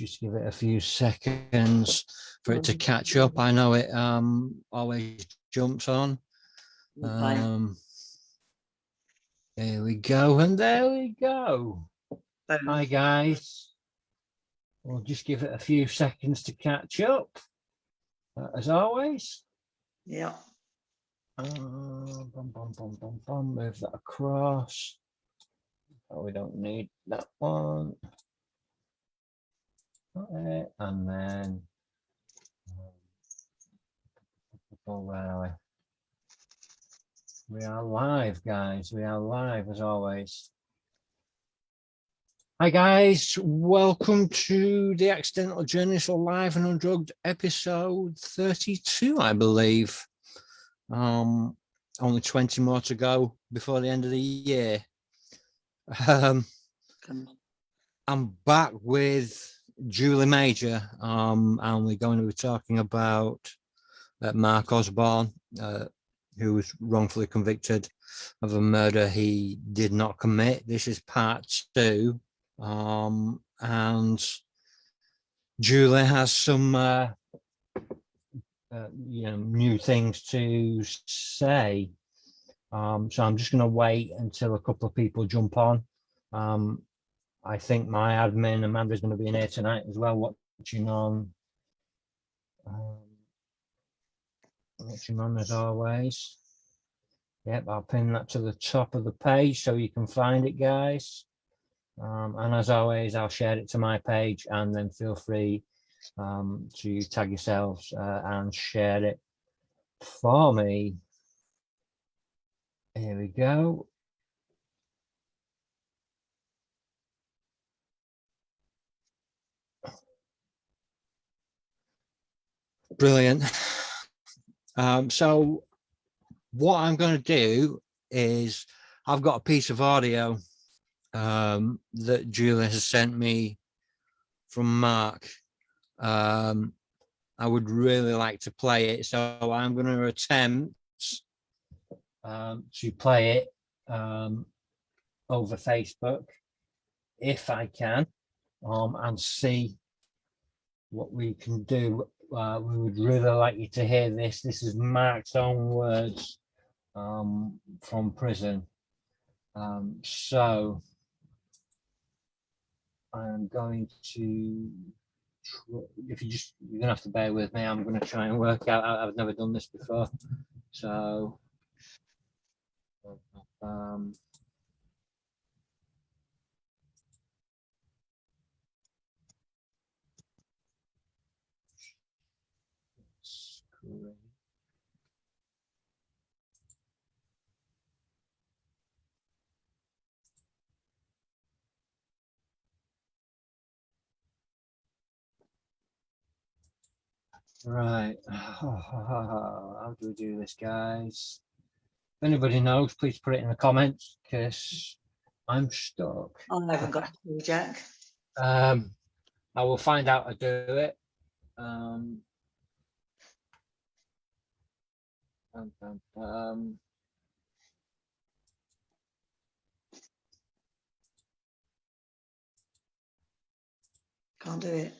just give it a few seconds for it to catch up. I know it always jumps on. There we go, and there we go. Hi guys. We'll just give it a few seconds to catch up, as always. Yeah. Move that across. Oh, we don't need that one. Okay. And then where are we? We are live, guys. We are live as always. Hi guys, welcome to the Accidental Journalist Alive and Undrugged episode 32, I believe. Only 20 more to go before the end of the year. I'm back with Julie Major, and we're going to be talking about Mark Osborne, who was wrongfully convicted of a murder he did not commit. This is part 2. And Julie has some new things to say. So I'm just going to wait until a couple of people jump on. I think my admin Amanda's going to be in here tonight as well, watching on as always. Yep, I'll pin that to the top of the page so you can find it, guys. And as always, I'll share it to my page, and then feel free to tag yourselves and share it for me. Here we go. Brilliant. So what I'm going to do is I've got a piece of audio that Julie has sent me from Mark. I would really like to play it, so I'm going to attempt to play it over Facebook if I can, and see what we can do. We would really like you to hear this. This is Mark's own words from prison. So I'm going to, if you're gonna have to bear with me, I'm going to try and work out. I've never done this before, so great. Right. How do we do this, guys? If anybody knows, please put it in the comments, because I'm stuck. I haven't got to Jack. I will find out how to do it. Can't do it.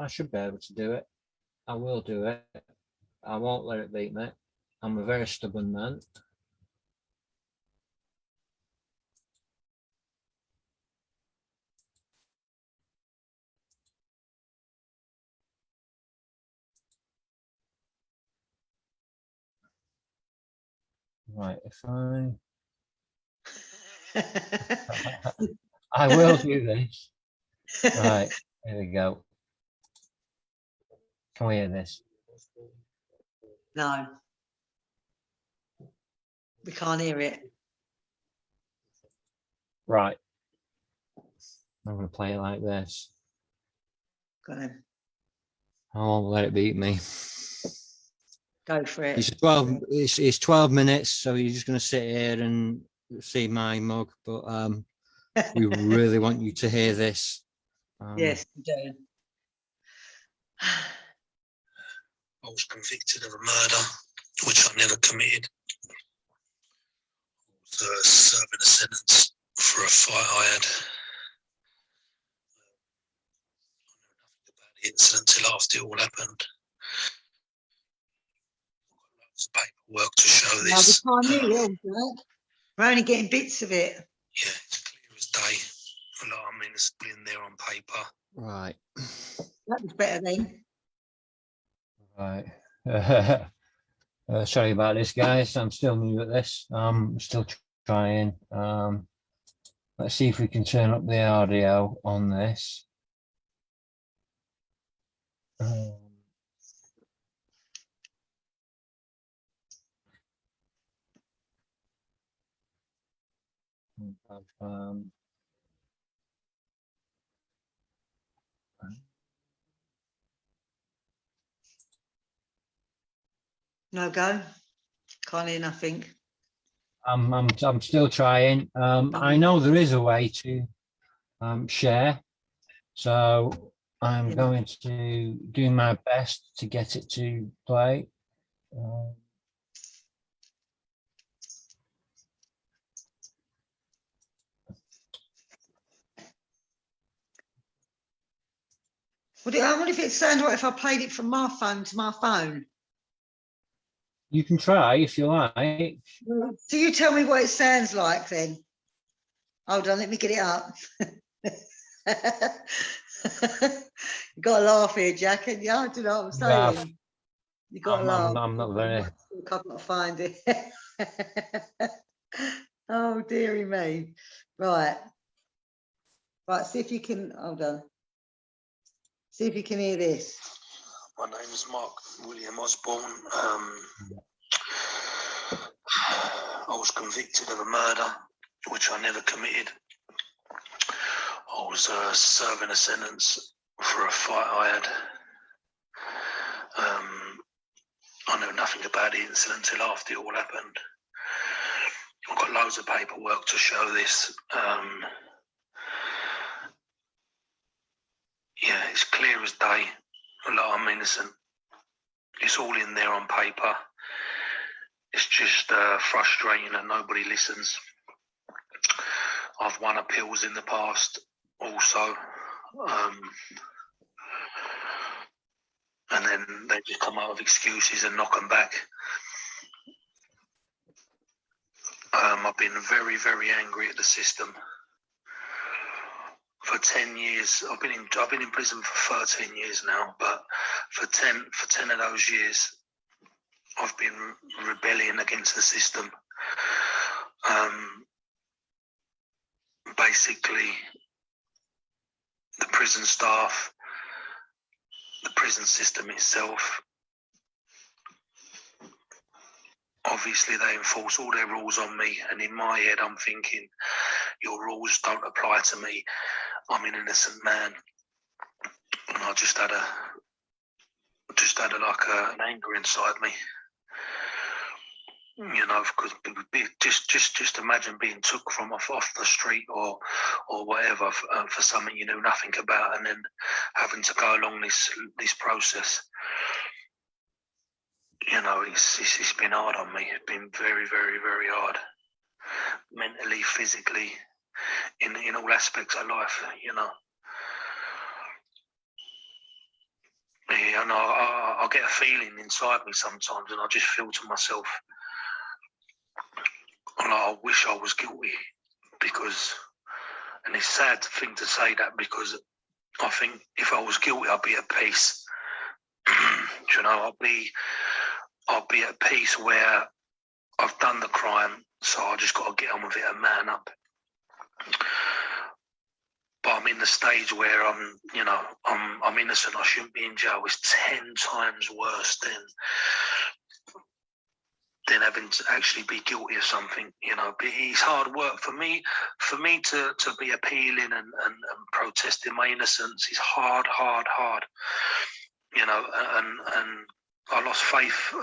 I should be able to do it. I will do it. I won't let it beat me. I'm a very stubborn man. Right, if I will do this. Right, here we go. Can we hear this? No. We can't hear it. Right. I'm going to play it like this. Go ahead. I won't let it beat me. Go for it. It's 12 minutes, so you're just going to sit here and see my mug, but we really want you to hear this. Yes, we do. I was convicted of a murder which I never committed. I was serving a sentence for a fight I had. the incident till after it all happened. Lots of paperwork to show No, we this. can't hear it all, Jack. We're only getting bits of it. Yeah, it's clear as day. A lot of innocent in there on paper. Right. That was better then. Right. Sorry about this, guys. I'm still new at this. Still trying. Let's see if we can turn up the audio on this. No go. Can't hear nothing. I'm still trying. I know there is a way to share, so I'm Yeah. going to do my best to get it to play. I wonder if it sounds right if I played it from my phone to my phone. You can try if you like. So you tell me what it sounds like then. Hold on, let me get it up. You got to laugh here, Jack. And yeah, I don't know what I'm saying. Yeah, You got to laugh. I'm not very. I've got to find it. Oh dearie me. Right. Right. See if you can. Hold on. See if you can hear this. My name is Mark William Osborne. I was convicted of a murder, which I never committed. I was serving a sentence for a fight I had. I know nothing about the incident until after it all happened. I've got loads of paperwork to show this. Yeah, it's clear as day. I'm innocent. It's all in there on paper. It's just frustrating that nobody listens. I've won appeals in the past also. And then they just come out with excuses and knock them back. I've been very, very angry at the system. For 10 years, I've been in prison for 13 years now, but for 10 of those years, I've been rebelling against the system. Basically, the prison staff, the prison system itself, obviously they enforce all their rules on me, and in my head I'm thinking, your rules don't apply to me. I'm an innocent man. And I just had an anger inside me. You know, because just imagine being took from off the street or whatever for something you knew nothing about, and then having to go along this process. You know, it's been hard on me. It's been very, very, very hard, mentally, physically, in all aspects of life. You know. Yeah, and I get a feeling inside me sometimes, and I just feel to myself, I wish I was guilty, because, and it's a sad thing to say that, because I think if I was guilty, I'd be at peace. You know, I'll be at peace where I've done the crime, so I just got to get on with it and man up. But I'm in the stage where I'm innocent. I shouldn't be in jail. It's 10 times worse than having to actually be guilty of something. You know, it's hard work for me to be appealing and protesting my innocence is hard. You know, and I lost faith.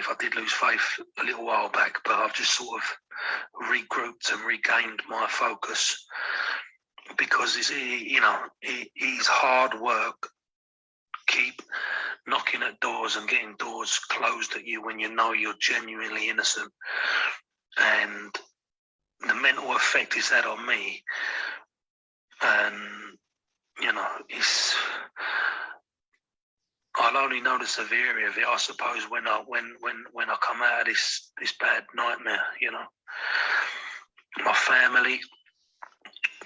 I did lose faith a little while back, but I've just sort of regrouped and regained my focus, because it's hard work. Keep knocking at doors and getting doors closed at you when you know you're genuinely innocent, and the mental effect it's had on me, and you know, I'll only know the severity of it, I suppose, when I come out of this bad nightmare. You know, my family.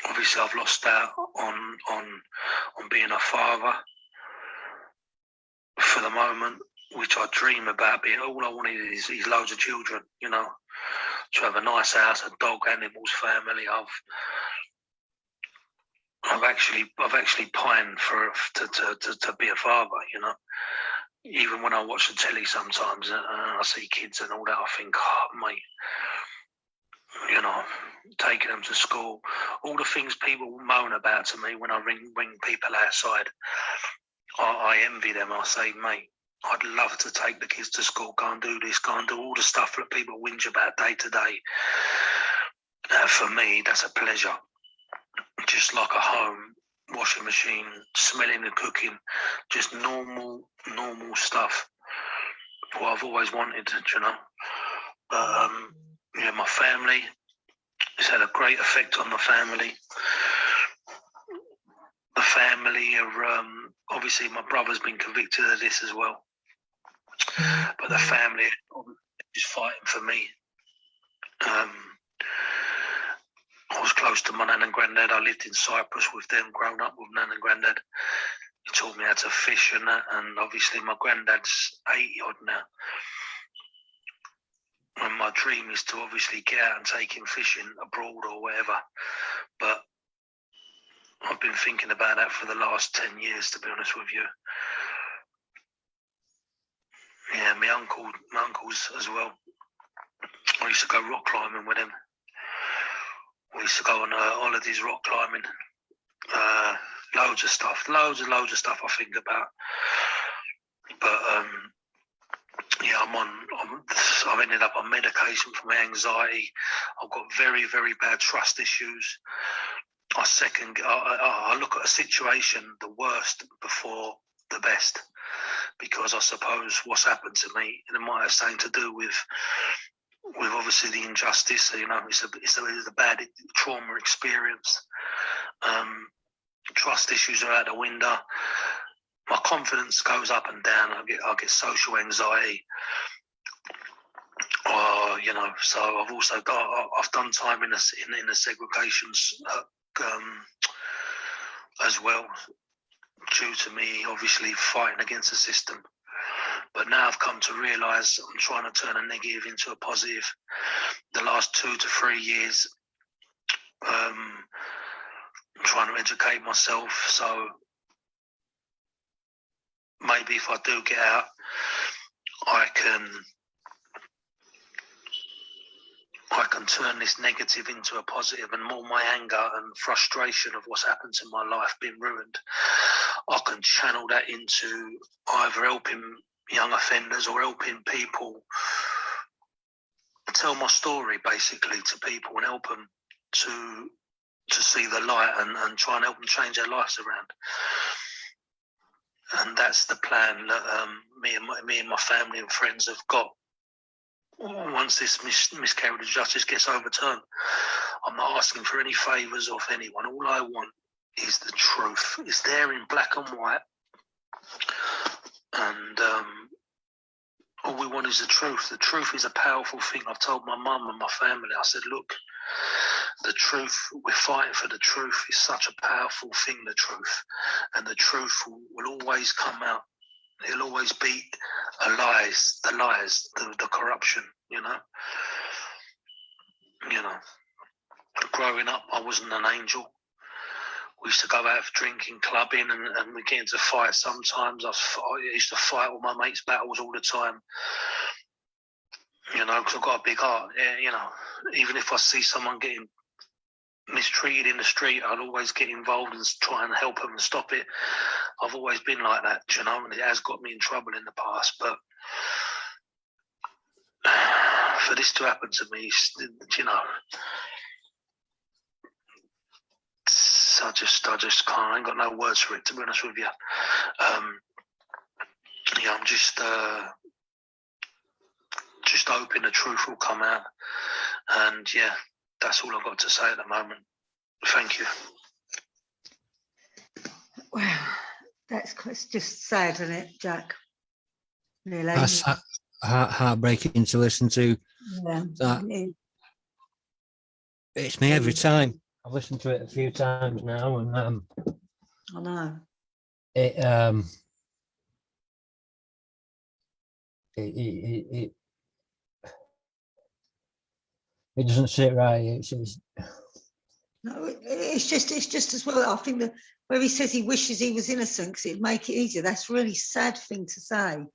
Obviously, I've lost out on being a father for the moment, which I dream about being. All I wanted is loads of children. You know, to have a nice house, a dog, animals, family. I've actually pined to be a father. You know. Even when I watch the telly sometimes and I see kids and all that, I think, oh, mate, you know, taking them to school, all the things people moan about to me when I ring people outside, I envy them. I say, mate, I'd love to take the kids to school, go and do this, go and do all the stuff that people whinge about day to day. For me, that's a pleasure. Just like a home, washing machine, smelling the cooking, just normal stuff. What I've always wanted, you know. Yeah, my family, it's had a great effect on the family. The family are, obviously my brother's been convicted of this as well. But the family is fighting for me. I was close to my nan and granddad. I lived in Cyprus with them, grown up with nan and granddad. He taught me how to fish and that, and obviously my granddad's 80 odd now. And my dream is to obviously get out and take him fishing abroad or whatever. But I've been thinking about that for the last 10 years, to be honest with you. Yeah, my uncles as well. I used to go rock climbing with him. We used to go on holidays rock climbing. Loads of stuff I think about. But yeah, I've ended up on medication for my anxiety. I've got very, very bad trust issues. I look at a situation, the worst before the best, because I suppose what's happened to me, and it might have something to do with obviously the injustice. You know, it's a bad trauma experience. Trust issues are out the window. My confidence goes up and down. I get social anxiety. You know, so I've done time in the segregations as well, due to me obviously fighting against the system. But now I've come to realise I'm trying to turn a negative into a positive. The last 2 to 3 years, I'm trying to educate myself. So maybe if I do get out, I can turn this negative into a positive, and more my anger and frustration of what's happened to my life being ruined, I can channel that into either helping young offenders or helping people, tell my story basically to people and help them to see the light and try and help them change their lives around. And that's the plan that me and my family and friends have got. Once this miscarriage of justice gets overturned, I'm not asking for any favours off anyone. All I want is the truth. It's there in black and white. And all we want is the truth. The truth is a powerful thing. I've told my mum and my family, I said, look, the truth, we're fighting for the truth. It's such a powerful thing, the truth. And the truth will always come out. It'll always beat the lies, the corruption, you know. You know, growing up, I wasn't an angel. We used to go out for drinking, clubbing, and we get into fights sometimes. I used to fight all my mates' battles all the time, you know, because I've got a big heart. Yeah, you know, even if I see someone getting mistreated in the street, I'd always get involved and try and help them and stop it. I've always been like that, you know, and it has got me in trouble in the past. But for this to happen to me, you know, I just can't. I ain't got no words for it, to be honest with you. Yeah, I'm just hoping the truth will come out. And yeah, that's all I've got to say at the moment. Thank you. Wow, it's just sad, isn't it, Jack? Really. That's heartbreaking to listen to. Yeah. That it is. it's me every time. I've listened to it a few times now, and I know. it it it doesn't sit right. It's No, it's just as well. I think that where he says he wishes he was innocent because it'd make it easier. That's a really sad thing to say,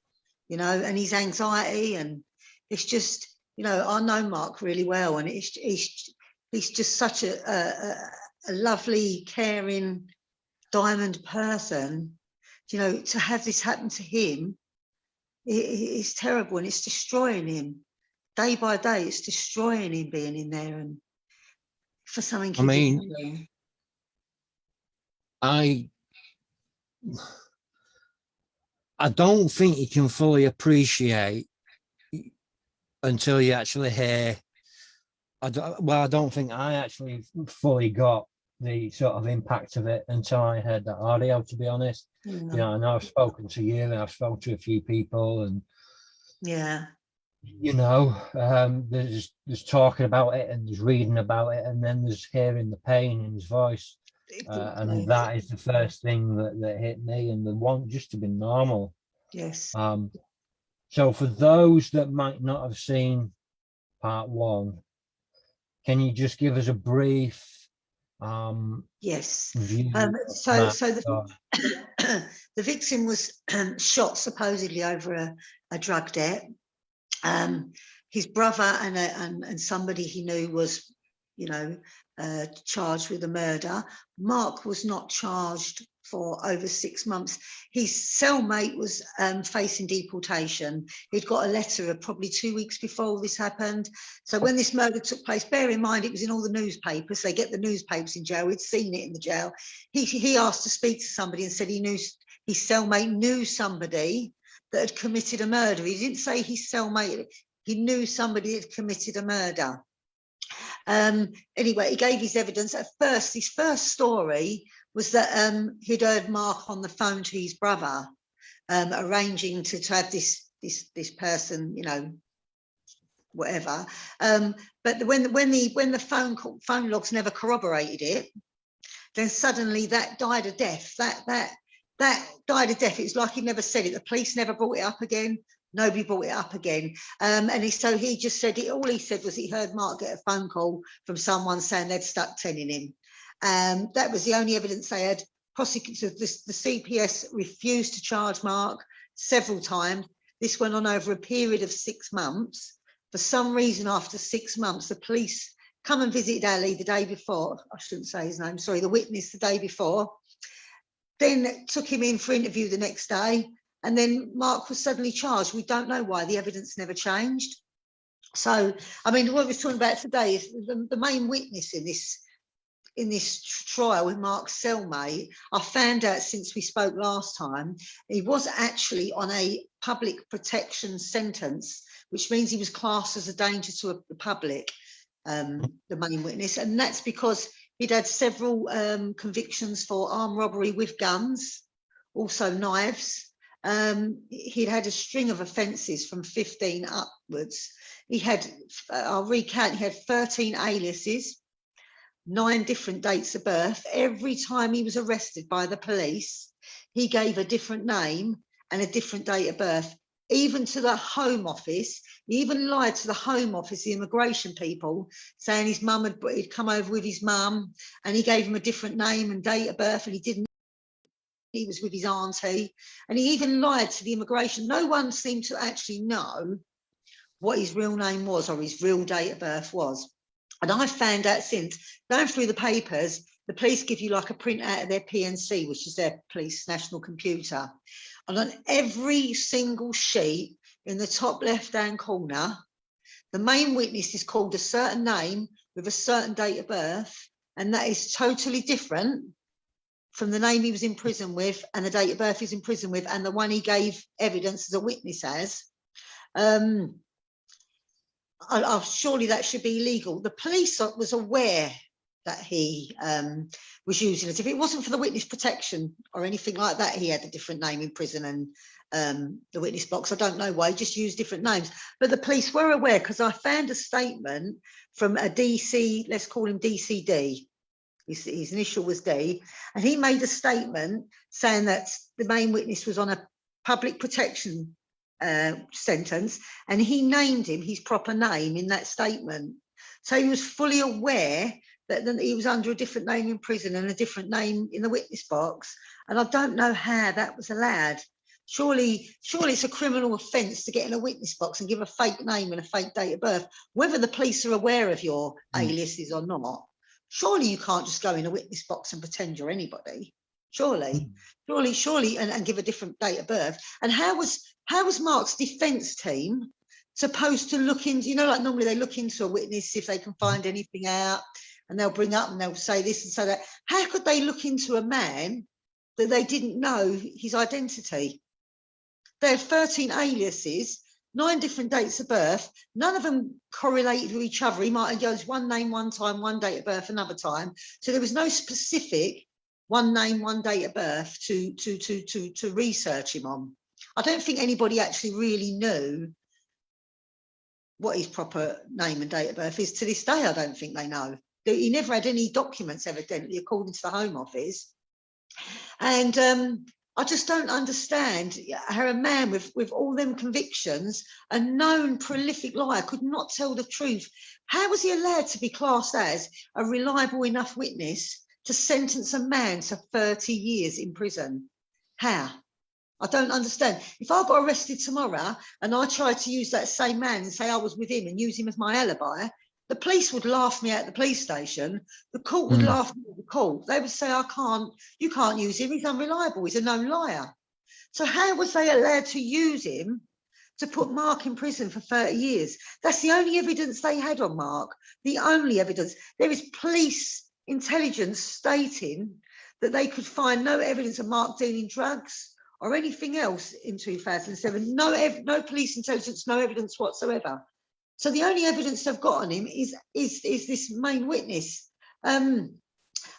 you know. And his anxiety, and it's just, you know, I know Mark really well, and he's just such a lovely, caring, diamond person. You know, to have this happen to him, it's terrible, and it's destroying him day by day. It's destroying him being in there, and for something. I mean, I don't think you can fully appreciate until you actually hear. I don't think I actually fully got the sort of impact of it until I heard that audio, to be honest. Yeah. You know, I know I've spoken to you and I've spoken to a few people, and Yeah. you know, there's talking about it and there's reading about it, and then there's hearing the pain in his voice. And that is the first thing that hit me, and the want just to be normal. Yes. So for those that might not have seen part one, can you just give us a brief Yes. view? So the victim was shot supposedly over a drug debt. His brother and somebody he knew was, you know, charged with a murder. Mark was not charged for over 6 months. His cellmate was facing deportation. He'd got a letter probably 2 weeks before all this happened. So when this murder took place, bear in mind it was in all the newspapers. They get the newspapers in jail. He'd seen it in the jail. He asked to speak to somebody and said he knew his cellmate knew somebody that had committed a murder. He didn't say his cellmate. He knew somebody had committed a murder. Anyway, he gave his evidence. At first, his first story was that he'd heard Mark on the phone to his brother, arranging to have this person, you know, whatever. But when the phone logs never corroborated it, then suddenly that died a death. That died a death. It was like he never said it. The police never brought it up again. Nobody brought it up again. So he just said it. All he said was he heard Mark get a phone call from someone saying they'd stuck 10 in him. That was the only evidence they had. Prosecutors, the CPS refused to charge Mark several times. This went on over a period of 6 months. For some reason, after 6 months, the police come and visited Ali the day before. I shouldn't say his name, sorry, the witness the day before. Then took him in for interview the next day. And then Mark was suddenly charged. We don't know why. The evidence never changed. So, I mean, what we're talking about today is the main witness in this trial with Mark's cellmate. I found out since we spoke last time, he was actually on a public protection sentence, which means he was classed as a danger to the public, the main witness. And that's because he'd had several convictions for armed robbery with guns, also knives. He'd had a string of offences from 15 upwards. He had, I'll recount, he had 13 aliases, 9 different dates of birth. Every time he was arrested by the police, he gave a different name and a different date of birth. Even to the Home Office, he even lied to the Home Office, the immigration people, saying his mum he'd come over with his mum, and he gave him a different name and date of birth, and he didn't. He was with his auntie, and he even lied to the immigration. No one seemed to actually know what his real name was or his real date of birth was. And I found out since going through the papers, the police give you like a printout of their PNC, which is their police national computer. And on every single sheet in the top left-hand corner, the main witness is called a certain name with a certain date of birth, and that is totally different from the name he was in prison with and the date of birth he's in prison with and the one he gave evidence as a witness as. Surely that should be illegal. The police was aware that he was using it. If it wasn't for the witness protection or anything like that, he had a different name in prison, and the witness box, I don't know why, he just used different names. But the police were aware, because I found a statement from a DC, let's call him DCD, his initial was D, and he made a statement saying that the main witness was on a public protection sentence, and he named him his proper name in that statement. So he was fully aware that he was under a different name in prison and a different name in the witness box. And I don't know how that was allowed. Surely it's a criminal offence to get in a witness box and give a fake name and a fake date of birth, whether the police are aware of your aliases or not. Surely you can't just go in a witness box and pretend you're anybody. Surely, and give a different date of birth. And how was Mark's defence team supposed to look into, you know, like normally they look into a witness if they can find anything out, and they'll bring up and they'll say this and say that. How could they look into a man that they didn't know his identity? They had 13 aliases, 9 different dates of birth. None of them correlated with each other. He might have used one name one time, one date of birth another time. So there was no specific one name, one date of birth to research him on. I don't think anybody actually really knew what his proper name and date of birth is. To this day, I don't think they know. He never had any documents, evidently, according to the Home Office. And I just don't understand how a man with all them convictions, a known prolific liar, could not tell the truth. How was he allowed to be classed as a reliable enough witness to sentence a man to 30 years in prison? How? I don't understand. If I got arrested tomorrow and I tried to use that same man and say I was with him and use him as my alibi, the police would laugh me at the police station. The court would laugh me at the court. They would say, you can't use him. He's unreliable. He's a known liar. So how was they allowed to use him to put Mark in prison for 30 years? That's the only evidence they had on Mark. The only evidence. There is police intelligence stating that they could find no evidence of Mark dealing drugs or anything else in 2007. No police intelligence, no evidence whatsoever. So the only evidence they've got on him is this main witness. And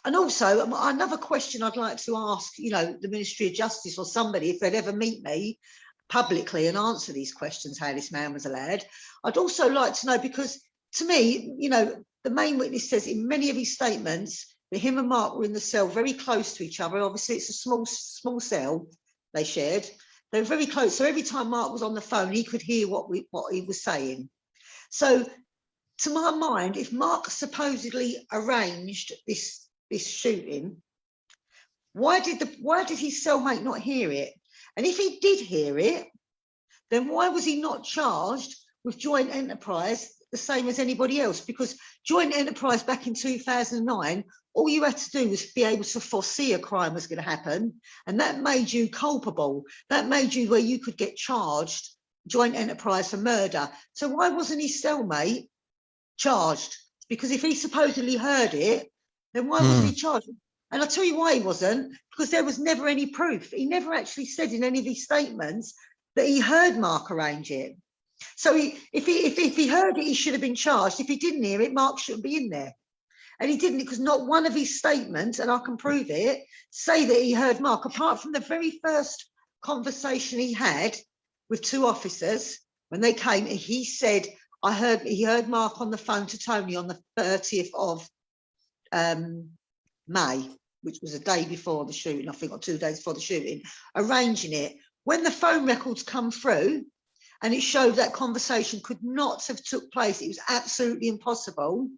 also another question I'd like to ask, you know, the Ministry of Justice or somebody, if they'd ever meet me publicly and answer these questions, how this man was allowed. I'd also like to know, because to me, you know, the main witness says in many of his statements that him and Mark were in the cell very close to each other. Obviously, it's a small cell they shared. They were very close. So every time Mark was on the phone, he could hear what he was saying. So to my mind, if Mark supposedly arranged this shooting, why did his cellmate not hear it? And if he did hear it, then why was he not charged with joint enterprise the same as anybody else? Because joint enterprise back in 2009, all you had to do was be able to foresee a crime was going to happen, and that made you culpable. That made you where you could get charged joint enterprise for murder. So why wasn't his cellmate charged? Because if he supposedly heard it, then why wasn't he charged? And I'll tell you why he wasn't, because there was never any proof. He never actually said in any of his statements that he heard Mark arrange it. So if he heard it, he should have been charged. If he didn't hear it, Mark shouldn't be in there. And he didn't, because not one of his statements, and I can prove it, say that he heard Mark, apart from the very first conversation he had with 2 officers when they came. He said, he heard Mark on the phone to Tony on the 30th of May, which was a day before the shooting, I think, or 2 days before the shooting, arranging it. When the phone records come through and it showed that conversation could not have took place, it was absolutely impossible,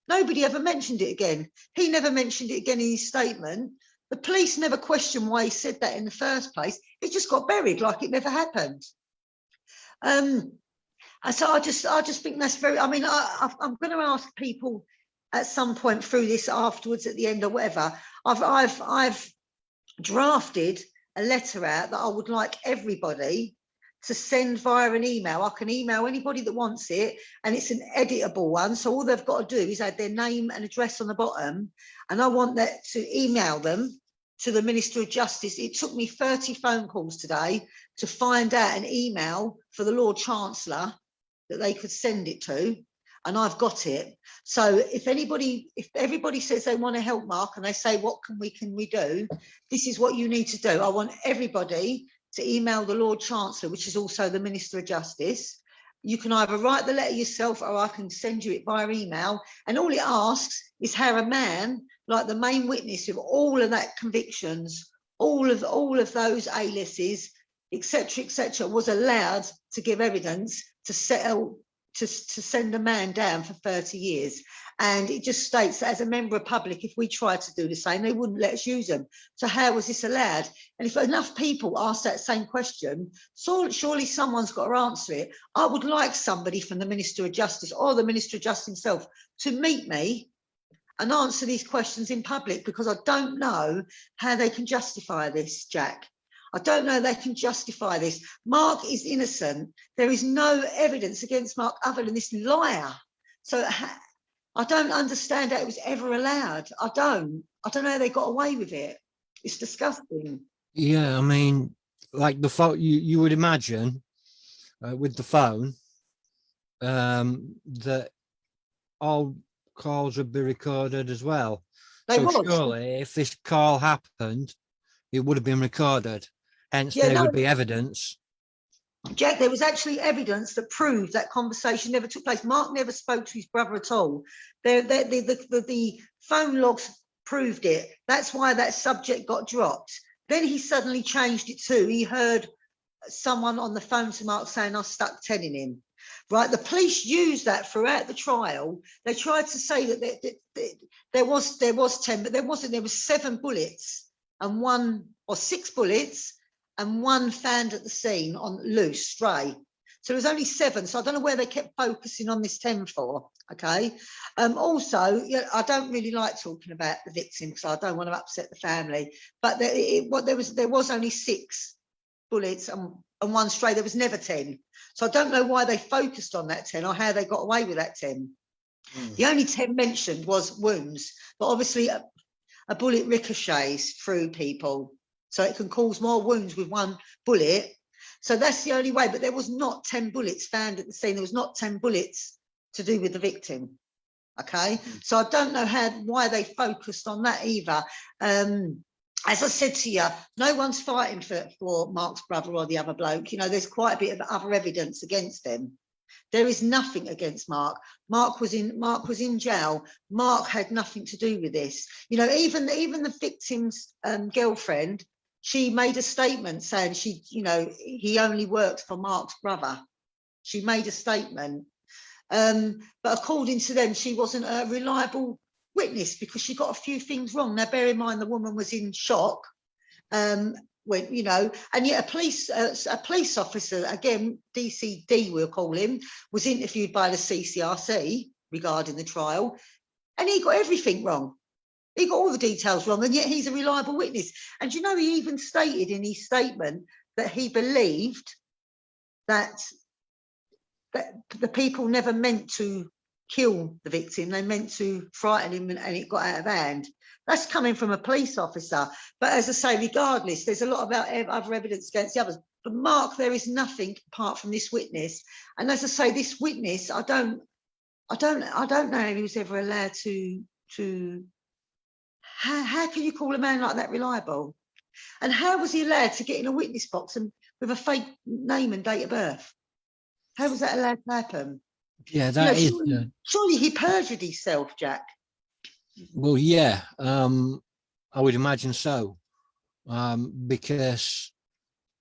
nobody ever mentioned it again. He never mentioned it again in his statement. The police never questioned why he said that in the first place. It just got buried like it never happened. And so I just think that's very, I mean, I'm going to ask people at some point through this afterwards at the end or whatever. I've drafted a letter out that I would like everybody to send via an email. I can email anybody that wants it, and it's an editable one. So all they've got to do is add their name and address on the bottom. And I want that to email them to the Minister of Justice. It took me 30 phone calls today to find out an email for the Lord Chancellor that they could send it to. and I've got it. So if everybody says they want to help Mark and they say, what can we do? This is what you need to do. I want everybody to email the Lord Chancellor, which is also the Minister of Justice. You can either write the letter yourself or I can send you it via email. And all it asks is how a man, like the main witness of all of that convictions, all of those aliases, etc., was allowed to give evidence to settle, to send a man down for 30 years. And it just states that as a member of public, if we tried to do the same, they wouldn't let us use them. So how was this allowed? And if enough people ask that same question, so surely someone's got to answer it. I would like somebody from the Minister of Justice or the Minister of Justice himself to meet me and answer these questions in public, because I don't know how they can justify this, Jack. I don't know they can justify this. Mark is innocent. There is no evidence against Mark other than this liar. So I don't understand how it was ever allowed. I don't know how they got away with it. It's disgusting. Yeah, I mean, like the phone, you would imagine with the phone that all calls would be recorded as well. So surely if this call happened, it would have been recorded. Hence, there would be evidence. Jack, there was actually evidence that proved that conversation never took place. Mark never spoke to his brother at all. The phone logs proved it. That's why that subject got dropped. Then he suddenly changed it too. He heard someone on the phone to Mark saying, I stuck 10 in him. Right, the police used that throughout the trial. They tried to say that there was 10, but there wasn't. There was 7 bullets and 1 or 6 bullets and 1 found at the scene on loose, stray. So there was only 7. So I don't know where they kept focusing on this 10 for. Okay. Also, yeah, I don't really like talking about the victim because I don't want to upset the family. But there was only 6 bullets and 1 stray. There was never 10. So I don't know why they focused on that 10 or how they got away with that 10. The only 10 mentioned was wounds, but obviously a bullet ricochets through people, so it can cause more wounds with 1 bullet. So that's the only way, but there was not 10 bullets found at the scene. There was not 10 bullets to do with the victim. Okay, so I don't know why they focused on that either. As I said to you, no one's fighting for Mark's brother or the other bloke. You know, there's quite a bit of other evidence against them. There is nothing against Mark. Mark was in jail. Mark had nothing to do with this. You know, even the victim's girlfriend, she made a statement saying he only worked for Mark's brother. She made a statement, but according to them, she wasn't a reliable witness because she got a few things wrong. Now, bear in mind, the woman was in shock. And yet a police officer, again, DCD we'll call him, was interviewed by the CCRC regarding the trial, and he got everything wrong. He got all the details wrong, and yet he's a reliable witness. And he even stated in his statement that he believed that the people never meant to kill the victim, they meant to frighten him, and it got out of hand. That's coming from a police officer. But as I say, regardless, there's a lot about other evidence against the others. But Mark, there is nothing apart from this witness. And as I say, this witness, I don't know if he was ever allowed to. How can you call a man like that reliable? And how was he allowed to get in a witness box and with a fake name and date of birth? How was that allowed to happen? Yeah, that is. Surely he perjured himself, Jack. Well, yeah, I would imagine so, because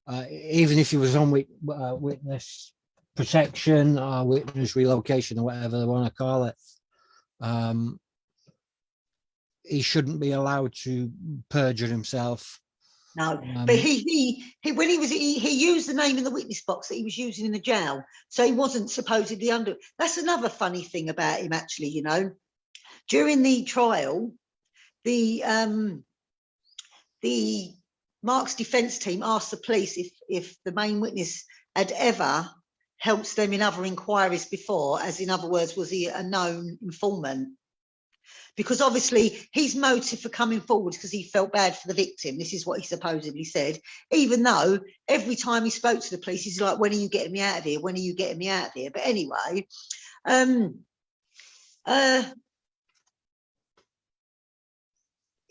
even if he was on witness protection or witness relocation or whatever they want to call it, he shouldn't be allowed to perjure himself. No, but he used the name in the witness box that he was using in the jail, so he wasn't supposedly under. That's another funny thing about him, actually. You know, during the trial, the Mark's defence team asked the police if the main witness had ever helped them in other inquiries before, as in other words, was he a known informant? Because obviously his motive for coming forward because he felt bad for the victim. This is what he supposedly said, even though every time he spoke to the police, he's like, when are you getting me out of here? When are you getting me out of here? But anyway,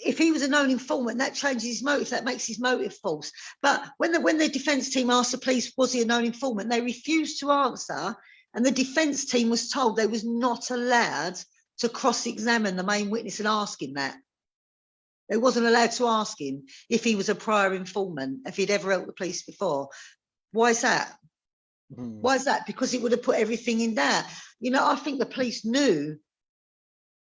If he was a known informant, that changes his motive. That makes his motive false. But when the defence team asked the police, was he a known informant, they refused to answer, and the defence team was told they was not allowed to cross-examine the main witness and ask him that. They wasn't allowed to ask him if he was a prior informant, if he'd ever helped the police before. Why is that? Why is that? Because it would have put everything in there. You know, I think the police knew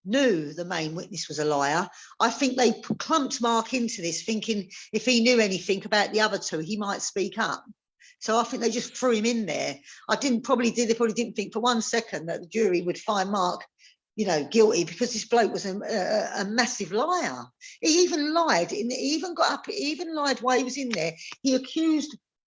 the main witness was a liar. I think they clumped Mark into this thinking if he knew anything about the other two, he might speak up. So I think they just threw him in there. They probably didn't think for 1 second that the jury would find Mark, you know, guilty, because this bloke was a massive liar. He even lied. He even lied while he was in there. He accused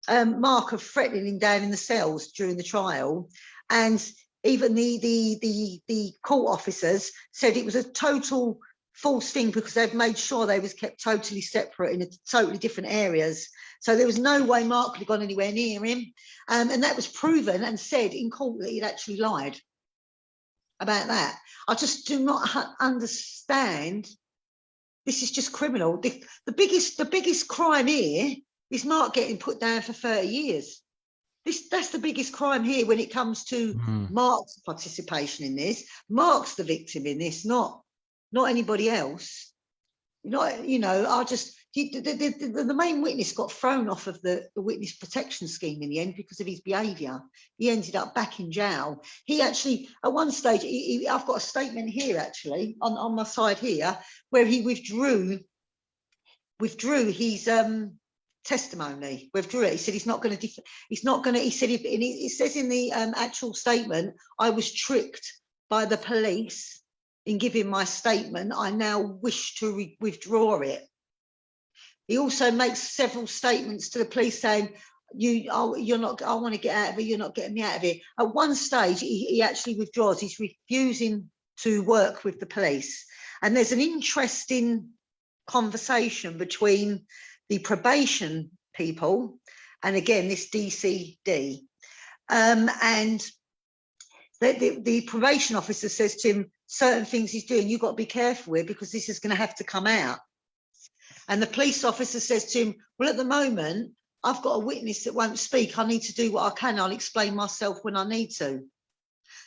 Mark of threatening him down in the cells during the trial, and even the court officers said it was a total false thing because they've made sure they was kept totally separate in totally different areas. So there was no way Mark could have gone anywhere near him. And that was proven and said in court that he'd actually lied about that. I just do not understand. This is just criminal. The biggest crime here is Mark getting put down for 30 years. That's the biggest crime here when it comes to Mark's participation in this. Mark's the victim in this, not anybody else. The main witness got thrown off of the witness protection scheme in the end because of his behaviour. He ended up back in jail. He actually, at one stage, I've got a statement here actually on my side here where he withdrew his testimony. Withdrew it. He said he's not going to. He said it says in the actual statement, I was tricked by the police in giving my statement. I now wish to withdraw it. He also makes several statements to the police saying, you're not. I want to get out of it. You're not getting me out of it. At one stage, he actually withdraws. He's refusing to work with the police, and there's an interesting conversation between the probation people, and again, this DCD. And the probation officer says to him, certain things he's doing, you've got to be careful with because this is going to have to come out. And the police officer says to him, well, at the moment, I've got a witness that won't speak. I need to do what I can. I'll explain myself when I need to.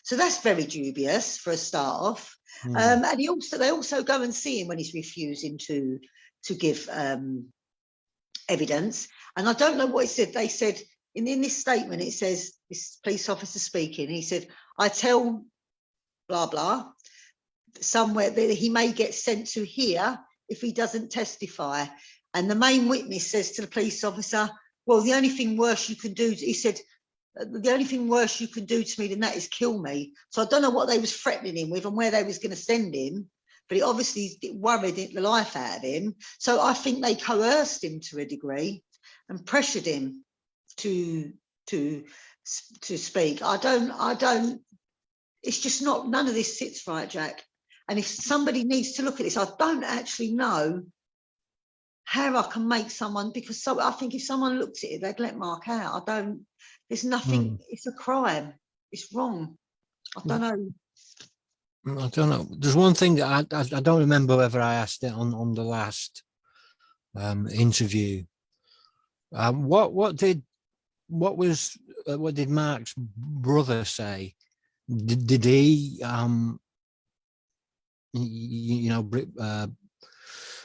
So that's very dubious for a start off. And they also go and see him when he's refusing to give evidence. And I don't know what it said. They said in this statement, it says, this police officer speaking, he said, I tell blah blah somewhere that he may get sent to here if he doesn't testify. And the main witness says to the police officer, well, the only thing worse you can do, he said, the only thing worse you can do to me than that is kill me. So I don't know what they was threatening him with and where they was going to send him, but it obviously worried the life out of him. So I think they coerced him to a degree and pressured him to speak. I don't, it's just not, none of this sits right, Jack. And if somebody needs to look at this, I don't actually know how I can make someone, because I think if someone looked at it, they'd let Mark out. There's nothing, it's a crime. It's wrong. I don't know. There's one thing that I don't remember whether I asked it on the last interview. What did Mark's brother say? Did he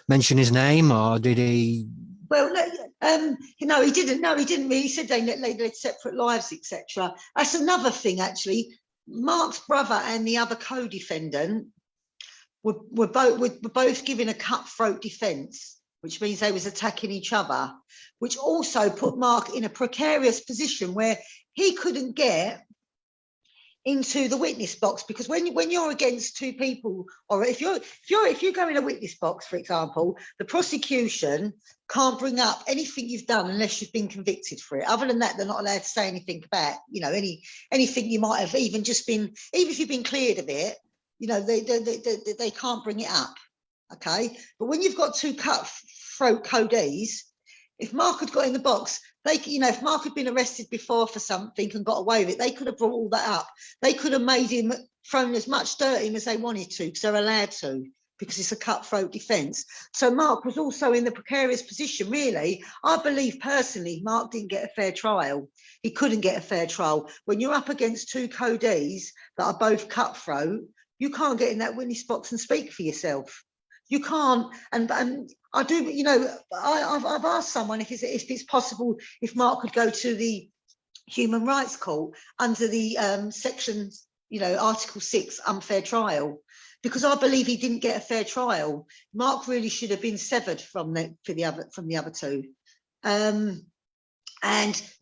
mention his name, or did he? Well, no, he didn't. No, he didn't. He said they led separate lives, etc. That's another thing, actually. Mark's brother and the other co-defendant were both given a cutthroat defence, which means they was attacking each other, which also put Mark in a precarious position where he couldn't get into the witness box, because when you're against two people, or if you go in a witness box, for example, the prosecution can't bring up anything you've done unless you've been convicted for it. Other than that, they're not allowed to say anything about, anything you might have even if you've been cleared of it, they can't bring it up. Okay, but when you've got two cutthroat codees, if Mark had got in the box, They, you know, if Mark had been arrested before for something and got away with it, they could have brought all that up. They could have made him, thrown as much dirt in as they wanted to, because they're allowed to, because it's a cutthroat defence. So Mark was also in the precarious position, really. I believe personally, Mark didn't get a fair trial. He couldn't get a fair trial. When you're up against two codees that are both cutthroat, you can't get in that witness box and speak for yourself. You can't, and I do, you know, I've asked someone if it's possible if Mark could go to the Human Rights Court under the section, you know, Article 6 unfair trial, because I believe he didn't get a fair trial. Mark really should have been severed from the other two. And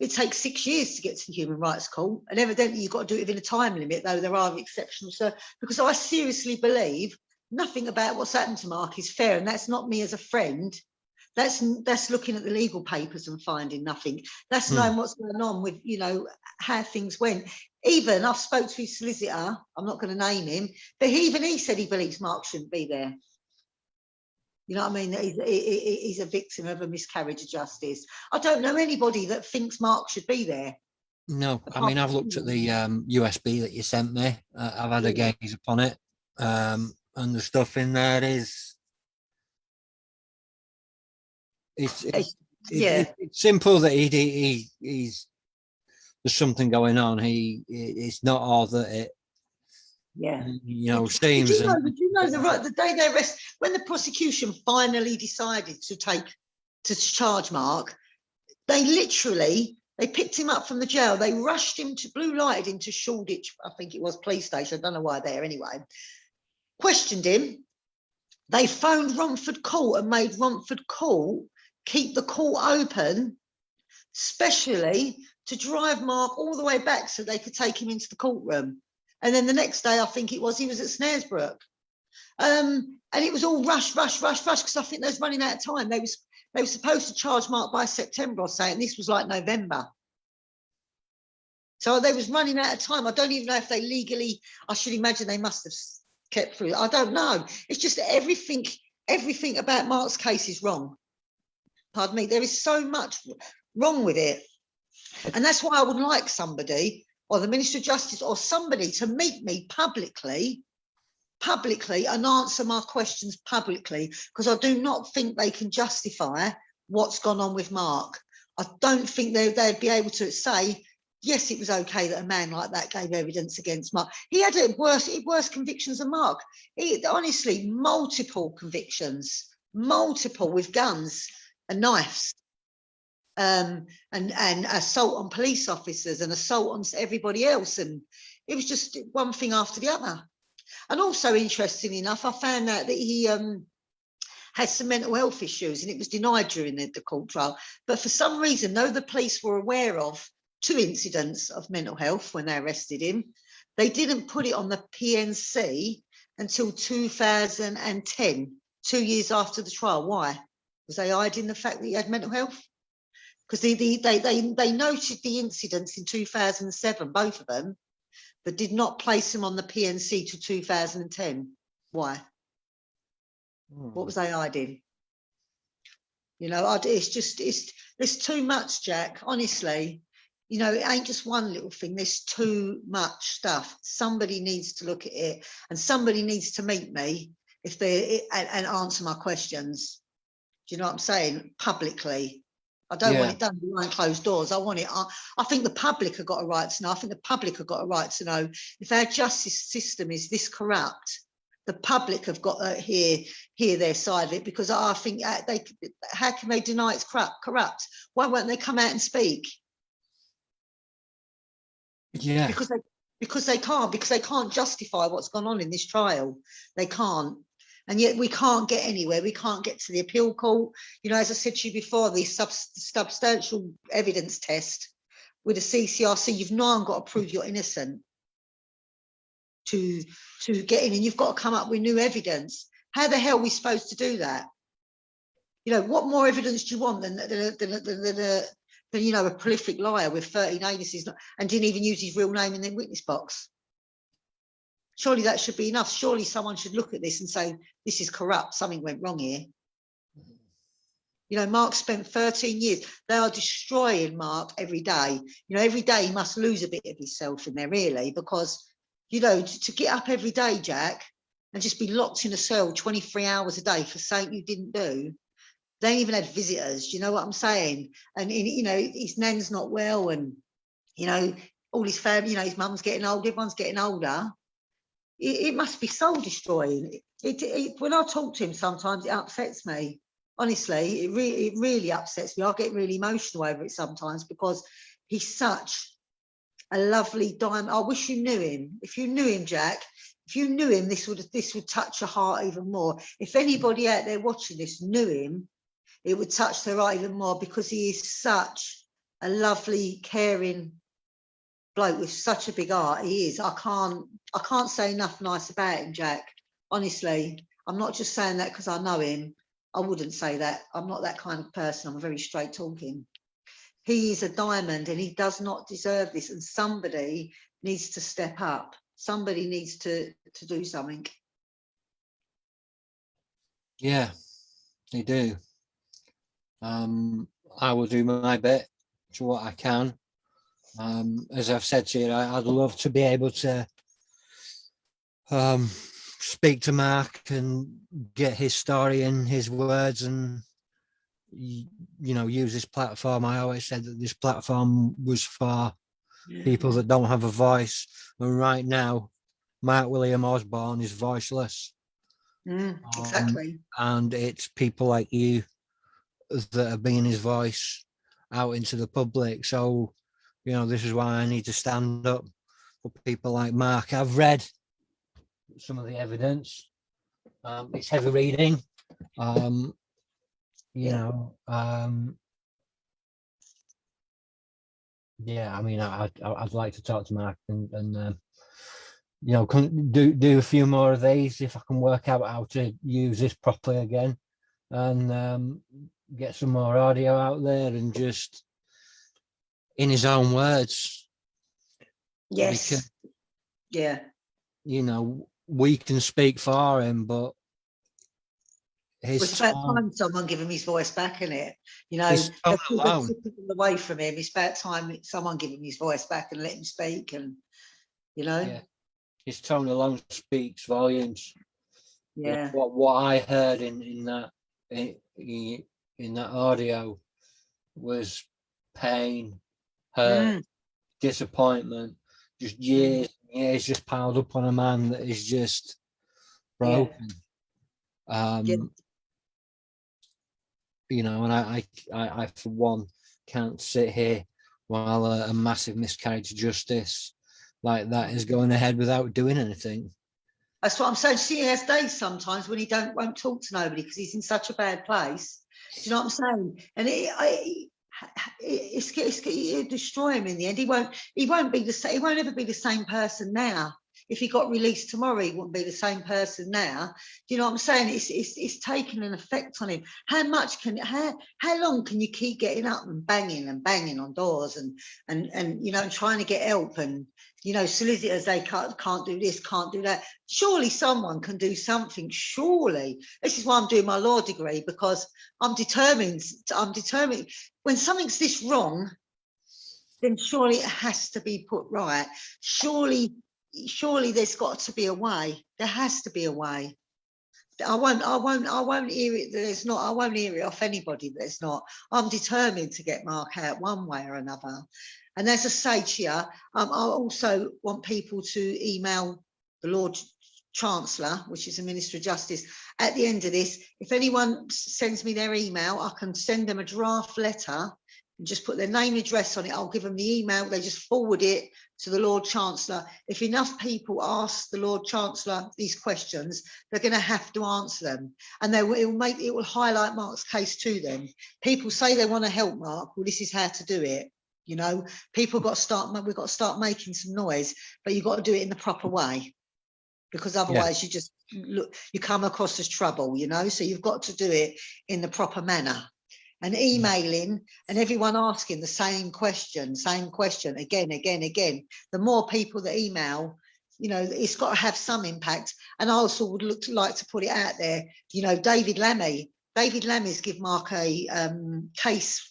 it takes 6 years to get to the Human Rights Court, and evidently you've got to do it within a time limit, though there are exceptions. So, because I seriously believe nothing about what's happened to Mark is fair, and that's not me as a friend. That's looking at the legal papers and finding nothing. That's knowing what's going on with, you know, how things went. Even I've spoke to his solicitor. I'm not going to name him, but he said he believes Mark shouldn't be there. You know what I mean? He's a victim of a miscarriage of justice. I don't know anybody that thinks Mark should be there. No, I mean, I've looked at the USB that you sent me. I've had a gaze upon it. And the stuff in there is it's simple that he's there's something going on. It's not all that it you know seems. Did you know the day they arrested, when the prosecution finally decided to charge Mark, they picked him up from the jail. They rushed him to blue lighted into Shoreditch, I think it was, police station. I don't know why there anyway. Questioned him. They phoned Romford Court and made Romford Court keep the court open, specially to drive Mark all the way back so they could take him into the courtroom. And then the next day, I think it was, he was at Snaresbrook. And it was all rush, because I think they was running out of time. They were supposed to charge Mark by September or something, and this was like November. So they was running out of time. I don't even know if they legally, I should imagine they must have kept through. I don't know. It's just that everything about Mark's case is wrong. Pardon me. There is so much wrong with it. And that's why I would like somebody, or the Minister of Justice, or somebody to meet me publicly and answer my questions publicly, because I do not think they can justify what's gone on with Mark. I don't think they'd be able to say, yes, it was okay that a man like that gave evidence against Mark. He had worse convictions than Mark. Honestly, multiple convictions, multiple, with guns and knives, and assault on police officers and assault on everybody else. And it was just one thing after the other. And also, interestingly enough, I found out that he had some mental health issues, and it was denied during the court trial. But for some reason, though the police were aware of 2 incidents of mental health when they arrested him, they didn't put it on the PNC until 2010, 2 years after the trial. Why? Was they hiding the fact that he had mental health? Because they noted the incidents in 2007, both of them, but did not place them on the PNC to 2010. Why? What was they hiding? You know, there's too much, Jack, honestly. You know, it ain't just one little thing. There's too much stuff. Somebody needs to look at it, and somebody needs to meet me and answer my questions. Do you know what I'm saying? Publicly. I don't want it done behind closed doors. I want it. I think the public have got a right to know. I think the public have got a right to know if our justice system is this corrupt. The public have got to hear their side of it, because I think how can they deny it's corrupt? Why won't they come out and speak? Yeah, because they can't justify what's gone on in this trial. They can't, and yet we can't get anywhere. We can't get to the appeal court. You know, as I said to you before, the substantial evidence test with the CCRC, you've now got to prove you're innocent to get in, and you've got to come up with new evidence. How the hell are we supposed to do that? You know, what more evidence do you want than you know, a prolific liar with 13 aliases and didn't even use his real name in the witness box? Surely that should be enough. Surely someone should look at this and say, this is corrupt, something went wrong here. You know, Mark spent 13 years. They are destroying Mark every day. You know, every day he must lose a bit of himself in there, really, because, you know, to get up every day, Jack, and just be locked in a cell 23 hours a day for something you didn't do. They ain't even had visitors. Do you know what I'm saying? And, you know, his nan's not well, and, you know, all his family, you know, his mum's getting old, everyone's getting older. It must be soul destroying. When I talk to him, sometimes it upsets me. Honestly, it really upsets me. I get really emotional over it sometimes, because he's such a lovely diamond. I wish you knew him. If you knew him, Jack, if you knew him, this would touch your heart even more. If anybody out there watching this knew him, it would touch their heart even more, because he is such a lovely, caring bloke with such a big heart. He is. I can't say enough nice about him, Jack. Honestly, I'm not just saying that because I know him. I wouldn't say that. I'm not that kind of person. I'm very straight talking. He is a diamond, and he does not deserve this. And somebody needs to step up. Somebody needs to do something. Yeah, they do. I will do my bit to what I can. As I've said to you, I'd love to be able to speak to Mark and get his story in his words, and you know, use this platform. I always said that this platform was for people that don't have a voice, and right now Mark William Osborne is voiceless. Exactly. And it's people like you that are being his voice out into the public. So, you know, this is why I need to stand up for people like Mark. I've read some of the evidence. It's heavy reading. Yeah, I mean, I'd like to talk to Mark and you know, do a few more of these if I can work out how to use this properly again, and get some more audio out there, and just in his own words. Yes. Because, yeah. You know, we can speak for him, but It's about time someone give him his voice back, isn't it? You know, his tone they're alone, taking him away from him. It's about time someone give him his voice back and let him speak. And you know, yeah, his tone alone speaks volumes. Yeah. You know, what I heard in that audio was pain, hurt, disappointment, just years and years just piled up on a man that is just broken. You know, and I for one can't sit here while a massive miscarriage of justice like that is going ahead without doing anything. That's what I'm saying. See, he has days sometimes when he won't talk to nobody because he's in such a bad place. Do you know what I'm saying? And it'll destroy him in the end. He won't be the same. He won't ever be the same person now. If he got released tomorrow, he wouldn't be the same person now. Do you know what I'm saying? It's taken an effect on him. How long can you keep getting up and banging on doors and you know, trying to get help, and you know, solicitors, they can't do this, can't do that. Surely someone can do something. Surely. This is why I'm doing my law degree, because I'm determined. When something's this wrong, then surely it has to be put right. Surely there's got to be a way. There has to be a way. I won't hear it that there's not. I won't hear it off anybody that there's not. I'm determined to get Mark out one way or another. And as I say to you, I also want people to email the Lord Chancellor, which is the Minister of Justice. At the end of this, if anyone sends me their email, I can send them a draft letter and just put their name and address on it. I'll give them the email. They just forward it to the Lord Chancellor. If enough people ask the Lord Chancellor these questions, they're going to have to answer them, and it will highlight Mark's case to them. People say they want to help Mark. Well, this is how to do it. You know, we've got to start making some noise, but you've got to do it in the proper way, because otherwise you come across as trouble, you know. So you've got to do it in the proper manner. And emailing and everyone asking the same question again. The more people that email, you know, it's got to have some impact. And I also would like to put it out there, you know, David Lammy David Lammy's give Mark a case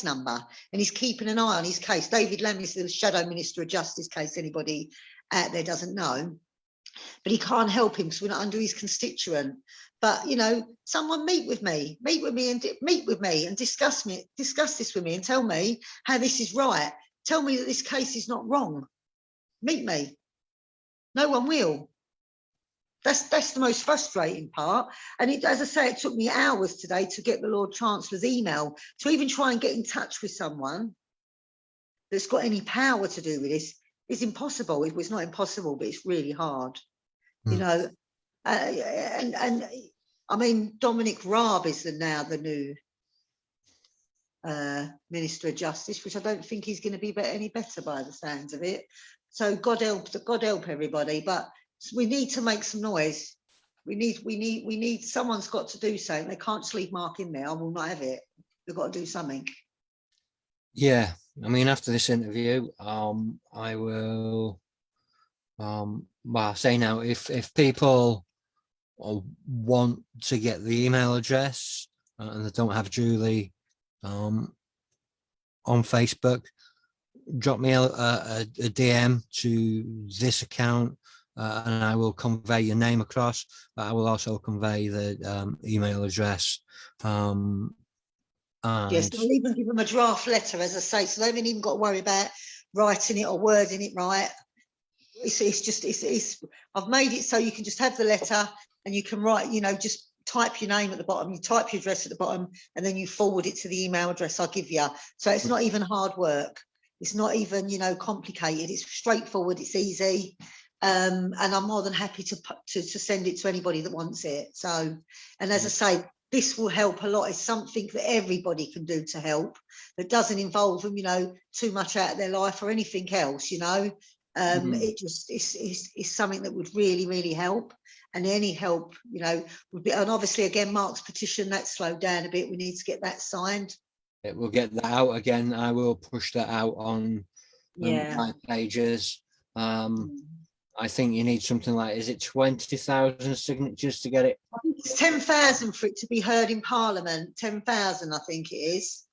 number, and he's keeping an eye on his case. David Lammy's the Shadow Minister of Justice, case anybody out there doesn't know. But he can't help him because we're not under his constituent. But, you know, someone meet with me and discuss this with me and tell me how this is right. Tell me that this case is not wrong. Meet me. No one will. That's the most frustrating part. And it, as I say, it took me hours today to get the Lord Chancellor's email to even try and get in touch with someone that's got any power to do with this. It's impossible. It was not impossible, but it's really hard. You know, and I mean, Dominic Raab is now the new Minister of Justice, which I don't think he's going to be any better by the sounds of it. So God help everybody. But we need to make some noise. We need. Someone's got to do something. They can't just leave Mark in there. I will not have it. They've got to do something. Yeah, I mean, after this interview, I will. Well, I say now, if people want to get the email address and they don't have Julie on Facebook, drop me a DM to this account, and I will convey your name across. But I will also convey the email address. Yes, I'll even give them a draft letter, as I say, so they haven't even got to worry about writing it or wording it right. It's I've made it so you can just have the letter and you can write, you know, just type your name at the bottom, you type your address at the bottom, and then you forward it to the email address I'll give you. So it's not even hard work. It's not even, you know, complicated. It's straightforward. It's easy. And I'm more than happy to send it to anybody that wants it. So, and as I say, this will help a lot. It's something that everybody can do to help, that doesn't involve them, you know, too much out of their life or anything else, you know. It just is something that would really, really help. And any help, you know, would be, and obviously again, Mark's petition, that slowed down a bit. We need to get that signed. It will get that out again. I will push that out on my pages. I think you need something like, is it 20,000 signatures to get it? I think it's 10,000 for it to be heard in Parliament. 10,000, I think it is.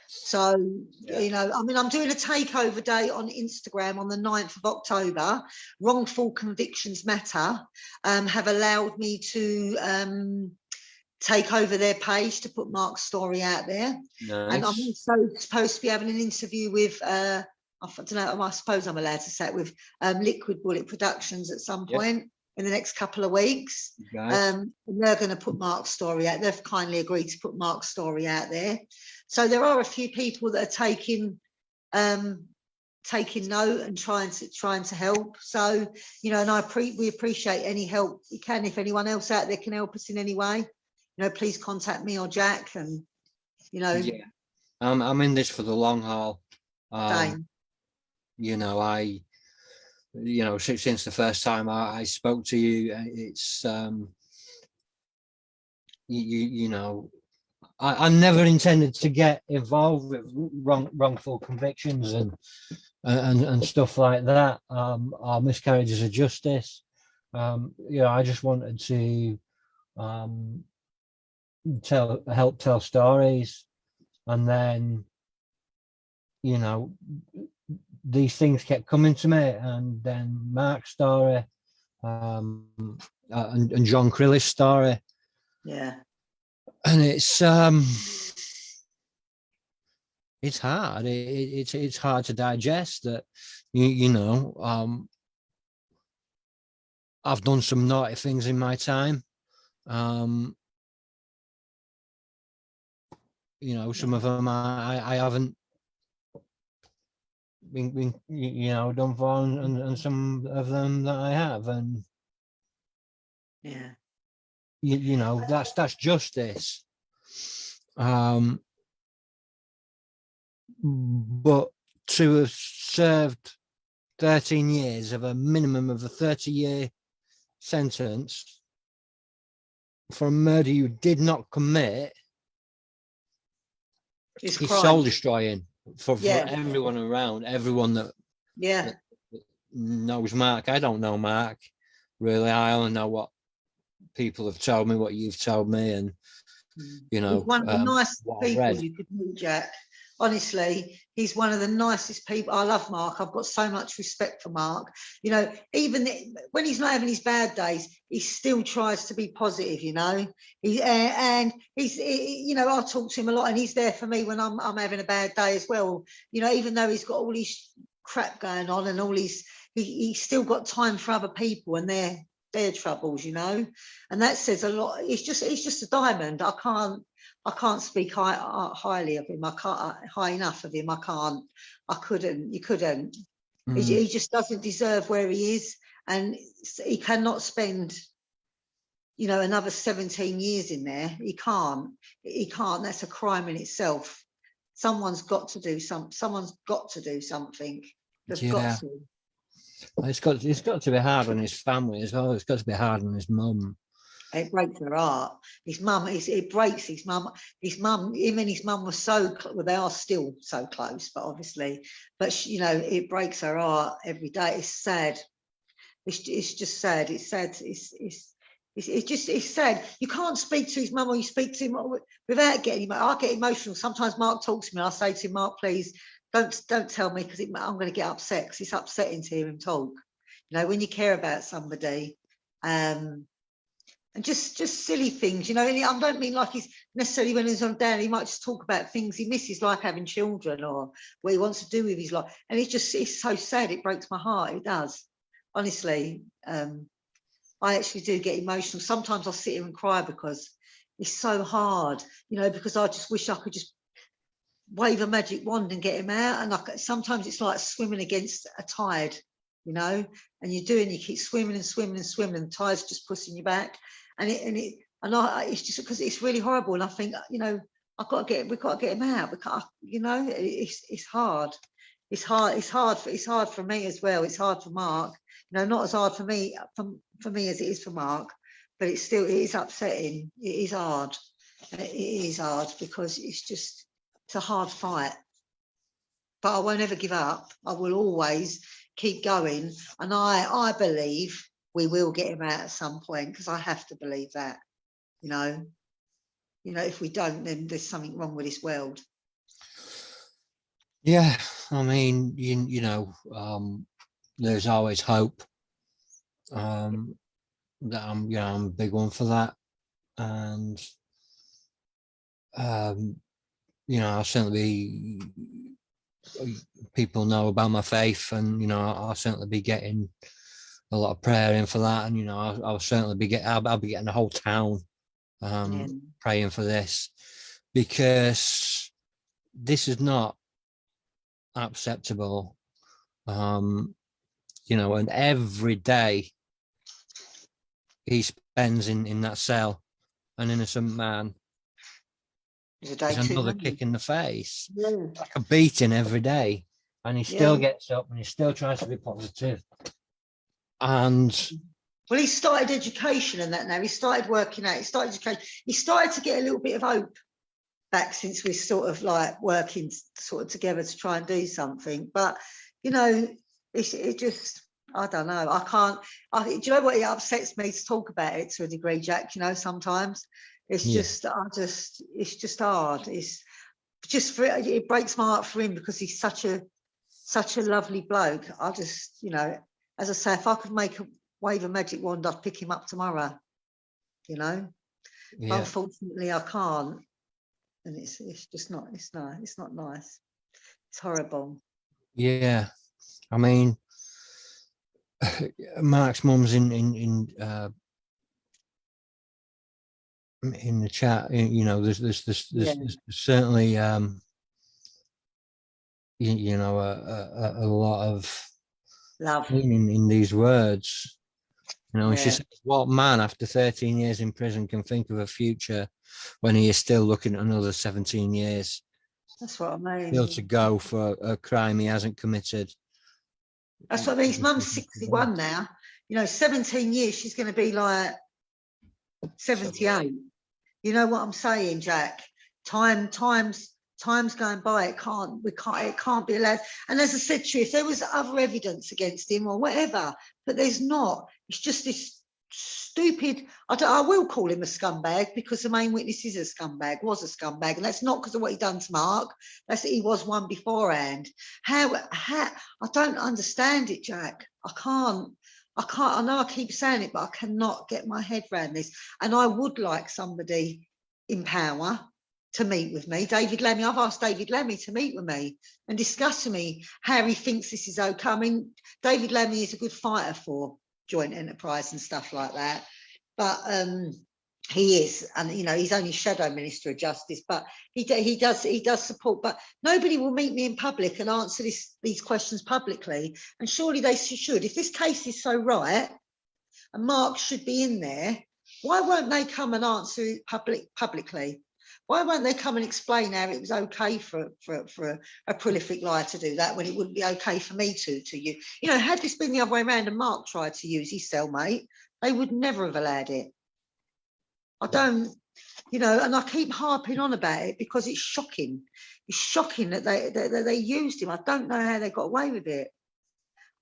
So, you know, I mean, I'm doing a takeover day on Instagram on the 9th of October. Wrongful Convictions Matter have allowed me to take over their page to put Mark's story out there. Nice. And I'm also supposed to be having an interview with, I don't know, I suppose I'm allowed to say it, with Liquid Bullet Productions at some point in the next couple of weeks. And they're going to put Mark's story out. They've kindly agreed to put Mark's story out there. So there are a few people that are taking note and trying to help. So, you know, and we appreciate any help we can. If anyone else out there can help us in any way, you know, please contact me or Jack. And, you know, I'm in this for the long haul. Same. You know, since the first time I spoke to you, it's you know, I never intended to get involved with wrongful convictions and stuff like that, or miscarriages of justice. You know, I just wanted to help tell stories, and then, you know, these things kept coming to me, and then Mark's story, and John Crilly's story. Yeah. And it's hard. It's hard to digest that, you know, I've done some naughty things in my time. You know, some of them I haven't been you know, done for, and some of them that I have, and you know, that's justice. But to have served 13 years of a minimum of a 30-year sentence for a murder you did not commit, it's soul destroying for everyone around, everyone that knows Mark. I don't know Mark, really. I only know what people have told me, what you've told me, and He's one of the nicest what I've people read. you could meet, Jack. Honestly, he's one of the nicest people. I love Mark. I've got so much respect for Mark. You know, even when he's not having his bad days, he still tries to be positive. You know, and you know, I talk to him a lot, and he's there for me when I'm having a bad day as well. You know, even though he's got all his crap going on and all he's still got time for other people and their troubles. You know, and that says a lot. He's just a diamond. I can't speak highly of him. I can't high enough of him. I couldn't. You couldn't. He just doesn't deserve where he is, and he cannot spend, you know, another 17 years in there. He can't. He can't. That's a crime in itself. Someone's got to do something. Someone's got to do something. They've got to. It's got to be hard on his family as well. It's got to be hard on his mum. It breaks her heart. His mum, it breaks his mum. His mum, him and his mum were so, well, they are still so close, but obviously, but she, you know, it breaks her heart every day. It's sad. It's just sad. It's sad. It's sad. You can't speak to his mum, or you speak to him without getting emotional. I get emotional. Sometimes Mark talks to me. I say to him, Mark, please don't tell me, because I'm going to get upset, because it's upsetting to hear him talk. You know, when you care about somebody, and just silly things, you know. And I don't mean like he's necessarily, when he's on down, he might just talk about things he misses, like having children, or what he wants to do with his life. And it's so sad. It breaks my heart. It does. Honestly, I actually do get emotional. Sometimes I'll sit here and cry because it's so hard, you know, because I just wish I could just wave a magic wand and get him out. And sometimes it's like swimming against a tide, you know, and you keep swimming and swimming and swimming, and the tide's just pushing you back. And it's just because it's really horrible. And I think, you know, we've got to get him out. We can't, you know, it's hard. It's hard for me as well. It's hard for Mark. You know, not as hard for me as it is for Mark, but it is upsetting. It is hard. It is hard because it's a hard fight. But I won't ever give up. I will always keep going. And I believe we will get him out at some point, because I have to believe that, you know, if we don't, then there's something wrong with this world. Yeah, I mean, you know, there's always hope. That I'm a big one for that, and you know, I'll certainly people know about my faith, and you know, I'll certainly be getting a lot of prayer in for that, and you know, I'll certainly be I'll be getting the whole town praying for this, because this is not acceptable. You know, and every day he spends in that cell, an innocent man, is another kick in the face, like a beating every day, and he still gets up and he still tries to be positive. And well, he started education and that now. He started working out. He started education. He started to get a little bit of hope back since we're sort of like working sort of together to try and do something. But, you know, it just, I don't know. I can't. Do you know what? It upsets me to talk about it to a degree, Jack. You know, sometimes it's just hard. It's just it breaks my heart for him, because he's such a lovely bloke. I just, you know, as I say, if I could wave a magic wand, I'd pick him up tomorrow. You know, but unfortunately, I can't, and it's just not. It's not nice. It's horrible. Yeah, I mean, Mark's mum's in the chat. You know, there's certainly you know, a lot of love meaning in these words. You know, and she says, what man after 13 years in prison can think of a future when he is still looking at another 17 years? That's what I mean. Still to go for a crime he hasn't committed. That's what I mean. His mum's 61 now. You know, 17 years, she's going to be like 78. You know what I'm saying, Jack? Time's going by. It can't be allowed. And as I said to you, if there was other evidence against him or whatever, but there's not. It's just this stupid. I will call him a scumbag because the main witness is a scumbag, was a scumbag, and that's not because of what he done to Mark. That's that he was one beforehand. How I don't understand it, Jack. I can't. I know I keep saying it, but I cannot get my head around this. And I would like somebody in power to meet with me. David Lammy, I've asked David Lammy to meet with me and discuss with me how he thinks this is okay. I mean, David Lammy is a good fighter for joint enterprise and stuff like that. But he is, and you know, he's only shadow minister of justice, but he does support. But nobody will meet me in public and answer these questions publicly. And surely they should. If this case is so right, and Mark should be in there, why won't they come and answer it publicly? Why won't they come and explain how it was okay for a prolific liar to do that when it wouldn't be okay for me to you? You know, had this been the other way around and Mark tried to use his cellmate, they would never have allowed it. I don't, you know, and I keep harping on about it because it's shocking. It's shocking that they used him. I don't know how they got away with it.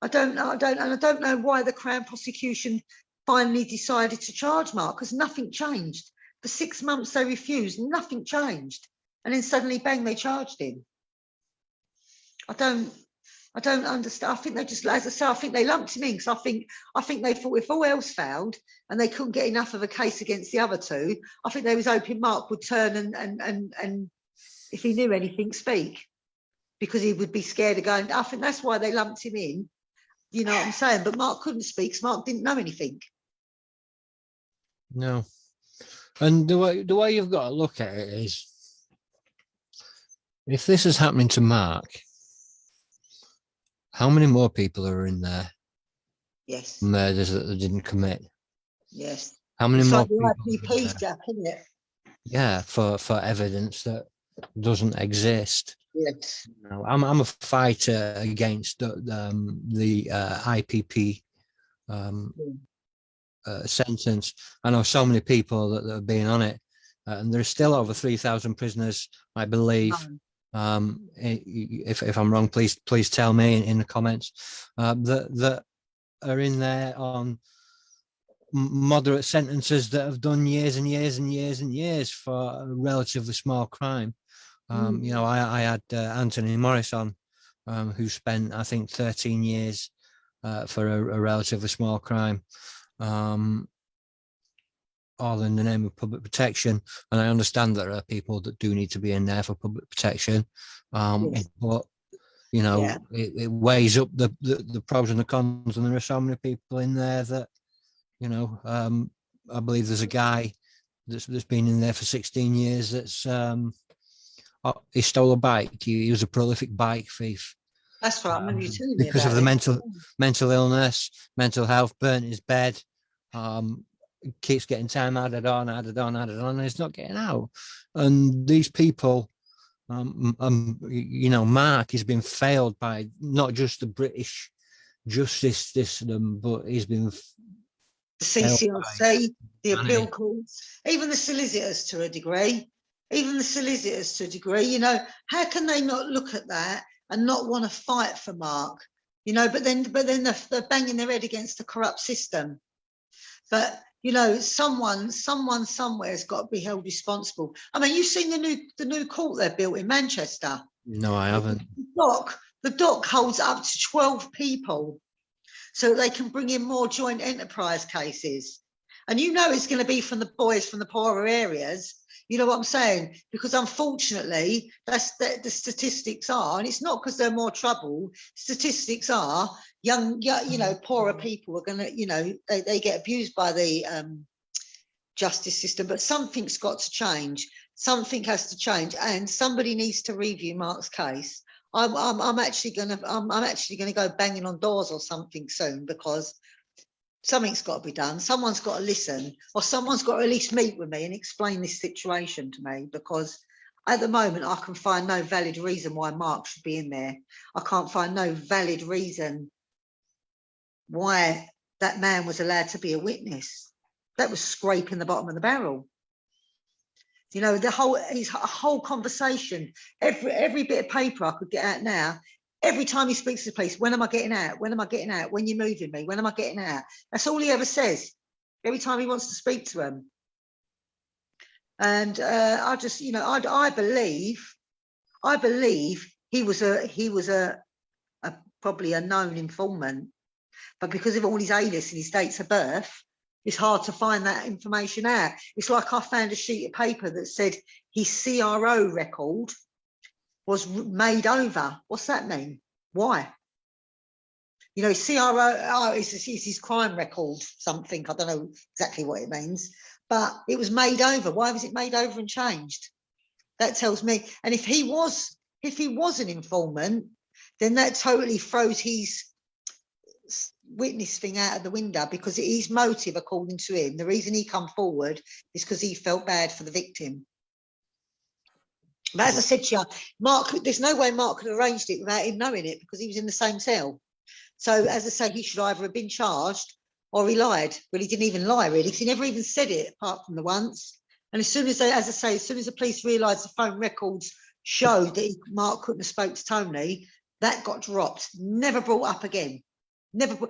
I don't know why the Crown prosecution finally decided to charge Mark, because nothing changed. For 6 months they refused, nothing changed. And then suddenly, bang, they charged him. I don't understand. I think they just, as I say, I think they lumped him in because I think they thought if all else failed and they couldn't get enough of a case against the other two, I think they was hoping Mark would turn and if he knew anything, speak, because he would be scared of going. I think that's why they lumped him in. You know what I'm saying? But Mark couldn't speak because Mark didn't know anything. No. And the way you've got to look at it is, if this is happening to Mark, how many more people are in there? Yes. Murders that they didn't commit. Yes. How many It's more like people? the IPP's, Jack, isn't it? Yeah, for evidence that doesn't exist. Yes. No, I'm a fighter against the IPP sentence. I know so many people that have been on it, and there's still over 3,000 prisoners, I believe. If I'm wrong, please tell me in the comments that are in there on moderate sentences that have done years and years and years and years for a relatively small crime. You know, I had Anthony Morris on, who spent, I think, 13 years for a relatively small crime, all in the name of public protection. And I understand there are people that do need to be in there for public protection, but you know, it weighs up the pros and the cons, and there are so many people in there that, you know, I believe there's a guy that's been in there for 16 years that's he stole a bike. He was a prolific bike thief. That's right. I remember you telling me because about of the it. mental illness, mental health, burnt his bed. Keeps getting time added on, and it's not getting out. And these people, you know, Mark has been failed by not just the British justice system, but he's been the CCRC, the appeal courts, even the solicitors to a degree. You know, how can they not look at that and not want to fight for Mark? You know, but then they're banging their head against the corrupt system. But you know, someone somewhere has got to be held responsible. I mean, you've seen the new court they've built in Manchester. No, I haven't. The dock holds up to 12 people, so they can bring in more joint enterprise cases. And you know, it's going to be from the boys from the poorer areas. You know what I'm saying? Because unfortunately, that's the statistics are, and it's not because they're more trouble. Statistics are young, you know, poorer people are going to, you know, they get abused by the justice system. But something's got to change. Something has to change, and somebody needs to review Mark's case. I'm actually going to go banging on doors or something soon, because something's got to be done. Someone's got to listen, or someone's got to at least meet with me and explain this situation to me, because at the moment I can find no valid reason why Mark should be in there. I can't find no valid reason why that man was allowed to be a witness. That was scraping the bottom of the barrel. You know, his whole conversation, every bit of paper I could get out now. Every time he speaks to the police, when am I getting out? When am I getting out? When you're moving me? When am I getting out? That's all he ever says. every time he wants to speak to him. And I just, you know, I believe he was probably a known informant, but because of all his alias and his dates of birth, it's hard to find that information out. It's like I found a sheet of paper that said his CRO record was made over. What's that mean? Why? You know, CRO is his crime record, something. I don't know exactly what it means, but it was made over. Why was it made over and changed? That tells me. And if he was an informant, then that totally throws his witness thing out of the window, because his motive, according to him, the reason he come forward is because he felt bad for the victim. But as I said to you, Mark, there's no way Mark could have arranged it without him knowing it, because he was in the same cell. So as I say, he should either have been charged or he lied. Well, he didn't even lie, really, because he never even said it, apart from the once. And as soon as they, as I say, as soon as the police realised the phone records showed that Mark couldn't have spoke to Tony, that got dropped, never brought up again. Never got,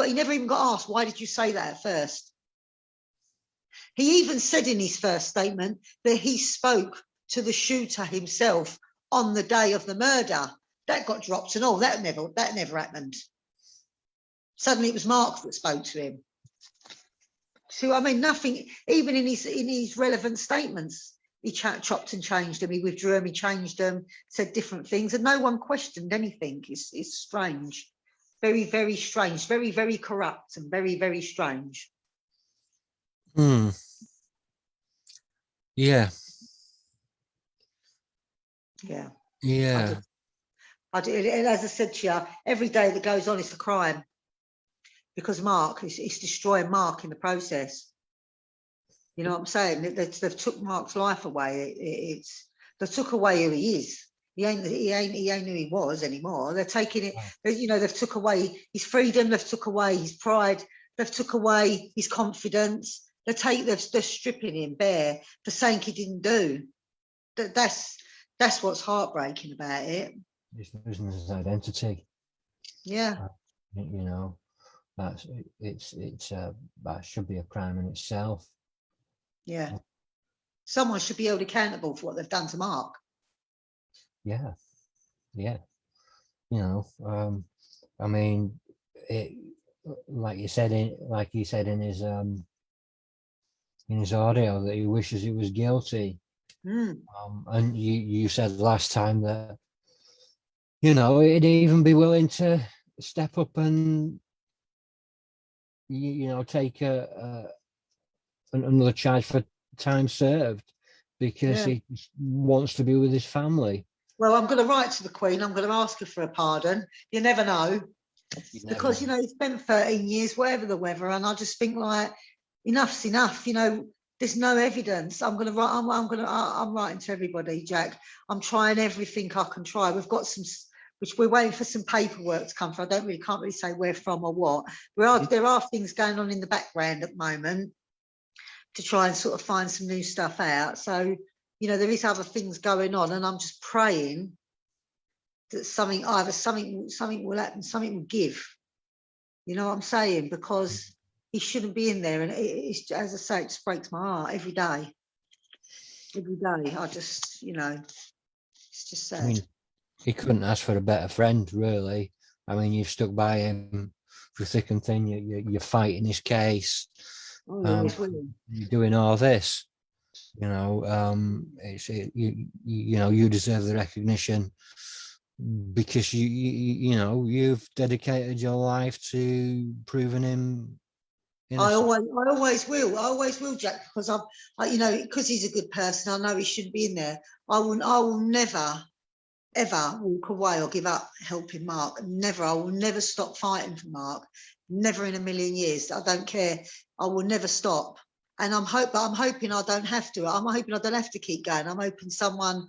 he never even got asked, why did you say that at first? He even said in his first statement that he spoke to the shooter himself on the day of the murder. That got dropped and all. That never happened. Suddenly it was Mark that spoke to him. So I mean, nothing, even in his relevant statements, he chopped and changed them, he withdrew them, he changed them, said different things, and no one questioned anything. It's strange. Very, very strange, very, very corrupt and very, very strange. Yeah. Yeah. Yeah. I do, as I said to you, every day that goes on is a crime, because Mark is destroying Mark in the process. You know what I'm saying? They've took Mark's life away. They took away who he is. He ain't who he was anymore. They're taking it. You know, they've took away his freedom. They've took away his pride. They've took away his confidence. They're stripping him bare for saying he didn't do. That's what's heartbreaking about it. He's losing his identity. Yeah. You know, that should be a crime in itself. Yeah. Someone should be held accountable for what they've done to Mark. Yeah. You know, I mean, like he said in his audio, that he wishes he was guilty. And you said last time that, you know, he'd even be willing to step up and you know, take another charge for time served, because he wants to be with his family. Well, I'm going to write to the Queen. I'm going to ask her for a pardon. You never know, because you know, it's been 13 years, whatever the weather, and I just think, like, enough's enough. You know, there's no evidence. I'm writing to everybody, Jack. I'm trying everything I can try. We've got some, which we're waiting for some paperwork to come from. I can't really say where from or what. There are things going on in the background at the moment to try and sort of find some new stuff out. So, you know, there is other things going on, and I'm just praying that something will happen, something will give. You know what I'm saying? Because he shouldn't be in there, and it's, as I say, it just breaks my heart every day. Every day, I just, you know, it's just sad. I mean, he couldn't ask for a better friend, really. I mean, you've stuck by him through thick and thin. You're fighting his case. You're doing all this. You know, you deserve the recognition, because you know, you've dedicated your life to proving him innocent. I always will, Jack, because you know, because he's a good person. I know he shouldn't be in there. I will never ever walk away or give up helping Mark. Never. I will never stop fighting for Mark. Never in a million years. I don't care. I will never stop. And I'm hoping I don't have to. I'm hoping I don't have to keep going. I'm hoping someone,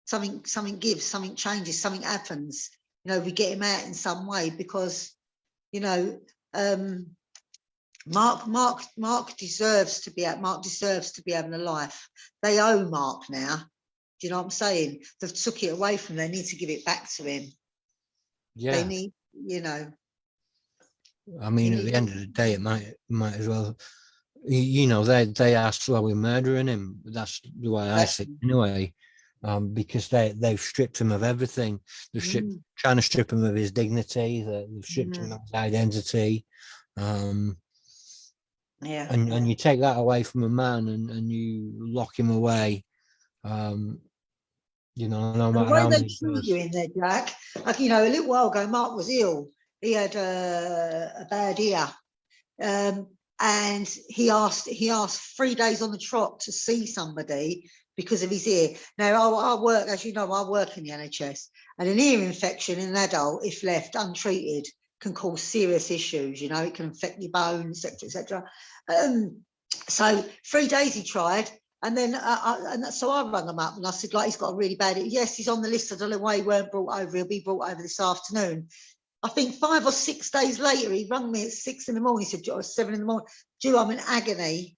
something gives, something changes, something happens. You know, we get him out in some way, because, you know, Mark deserves to be out. Mark deserves to be having a life. They owe Mark now. Do you know what I'm saying? They've took it away from him. They need to give it back to him. Yeah. They need, you know. I mean, at the end of the day, it might as well. You know, they are slowly murdering him. That's the way I see it anyway. Because they've stripped him of everything. They're trying to strip him of his dignity. They've stripped him of his identity. And you take that away from a man and you lock him away. You know, no matter how many treat you in there, Jack. Like, you know, a little while ago, Mark was ill. He had a bad ear. And he asked 3 days on the trot to see somebody because of his ear. Now, I work, as you know, I work in the NHS, and an ear infection in an adult, if left untreated, can cause serious issues. You know, it can affect your bones, etc., etc. So 3 days he tried, and then so I rang him up and I said, like, he's got a really bad ear. Yes, he's on the list. I don't know why he weren't brought over. He'll be brought over this afternoon. I think 5 or 6 days later, he rang me at 6 in the morning. He said, or 7 in the morning, Joe, I'm in agony.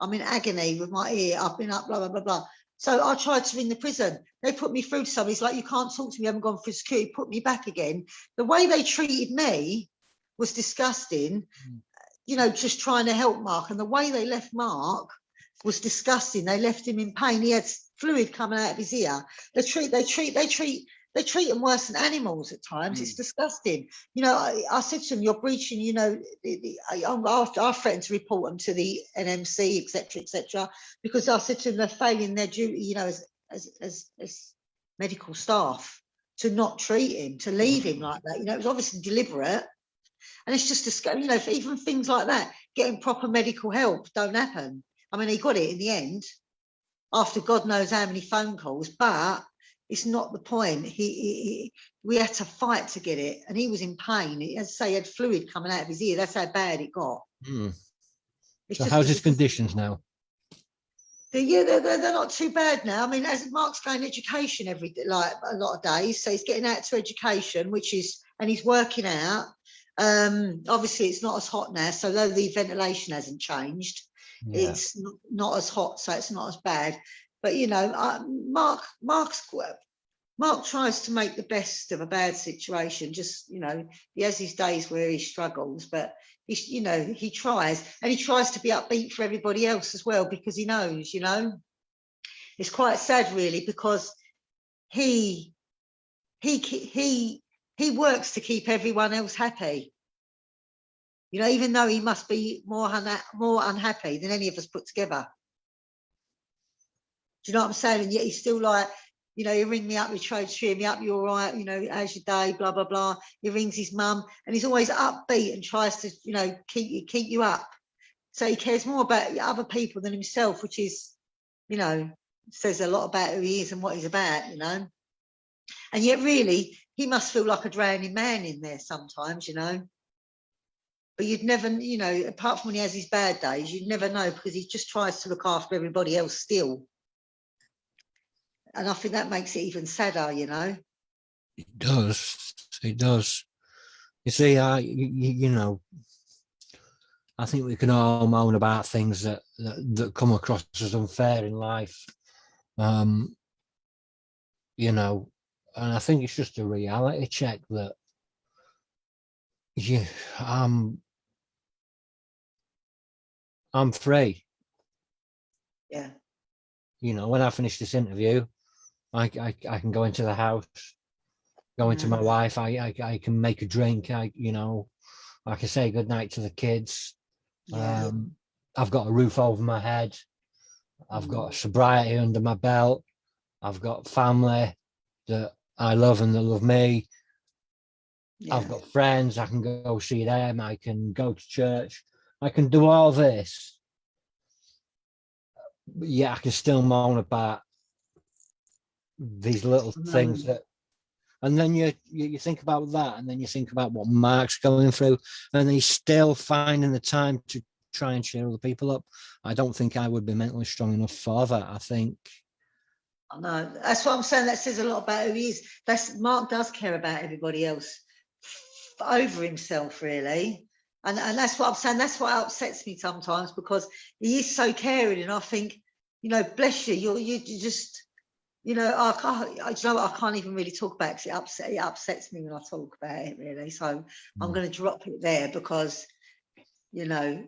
I'm in agony with my ear. I've been up, blah, blah, blah, blah. So I tried to ring the prison. They put me through to somebody. He's like, you can't talk to me. You haven't gone through security. Put me back again. The way they treated me was disgusting. You know, just trying to help Mark. And the way they left Mark was disgusting. They left him in pain. He had fluid coming out of his ear. They treat them worse than animals at times. It's disgusting. You know, I said to them, you're breaching, you know, I threatened to report them to the NMC, etc., because I said to them, they're failing their duty, you know, as medical staff, to not treat him, to leave him like that. You know, it was obviously deliberate. And it's just disgusting, you know, even things like that, getting proper medical help don't happen. I mean, he got it in the end, after God knows how many phone calls, but it's not the point. We had to fight to get it, and he was in pain. As I say, he had fluid coming out of his ear. That's how bad it got. So how's his conditions now? They're not too bad now. I mean, as Mark's going education like a lot of days, so he's getting out to education, and he's working out. Obviously, it's not as hot now, so though the ventilation hasn't changed, it's not as hot, so it's not as bad. But you know, Mark tries to make the best of a bad situation. Just, you know, he has his days where he struggles, but you know, he tries, and he tries to be upbeat for everybody else as well, because he knows, you know, it's quite sad really, because he works to keep everyone else happy. You know, even though he must be more unhappy than any of us put together. Do you know what I'm saying? And yet he's still like, you know, he ring me up, he tries to cheer me up, you're all right, you know, how's your day, blah, blah, blah. He rings his mum, and he's always upbeat and tries to, you know, keep you up. So he cares more about other people than himself, which is, you know, says a lot about who he is and what he's about, you know. And yet really, he must feel like a drowning man in there sometimes, you know. But you'd never, you know, apart from when he has his bad days, you'd never know, because he just tries to look after everybody else still. And I think that makes it even sadder, you know. It does. It does. You see, you know, I think we can all moan about things that come across as unfair in life. You know, and I think it's just a reality check that I'm free. Yeah. You know, when I finish this interview, I can go into the house, go into my wife. I can make a drink. You know, I can say goodnight to the kids. Yeah. I've got a roof over my head. I've got sobriety under my belt. I've got family that I love and that love me. Yeah. I've got friends. I can go see them. I can go to church. I can do all this. But yeah, I can still moan about these little things that, and then you think about that, and then you think about what Mark's going through, and he's still finding the time to try and cheer other people up. I don't think I would be mentally strong enough for that. I think. I know, that's what I'm saying. That says a lot about who he is. Mark does care about everybody else over himself, really, and that's what I'm saying. That's what upsets me sometimes, because he is so caring, and I think, you know, bless you, you just. you know, I can't. You know what? I can't even really talk about it. 'Cause it upsets me when I talk about it, really. So I'm going to drop it there because, you know,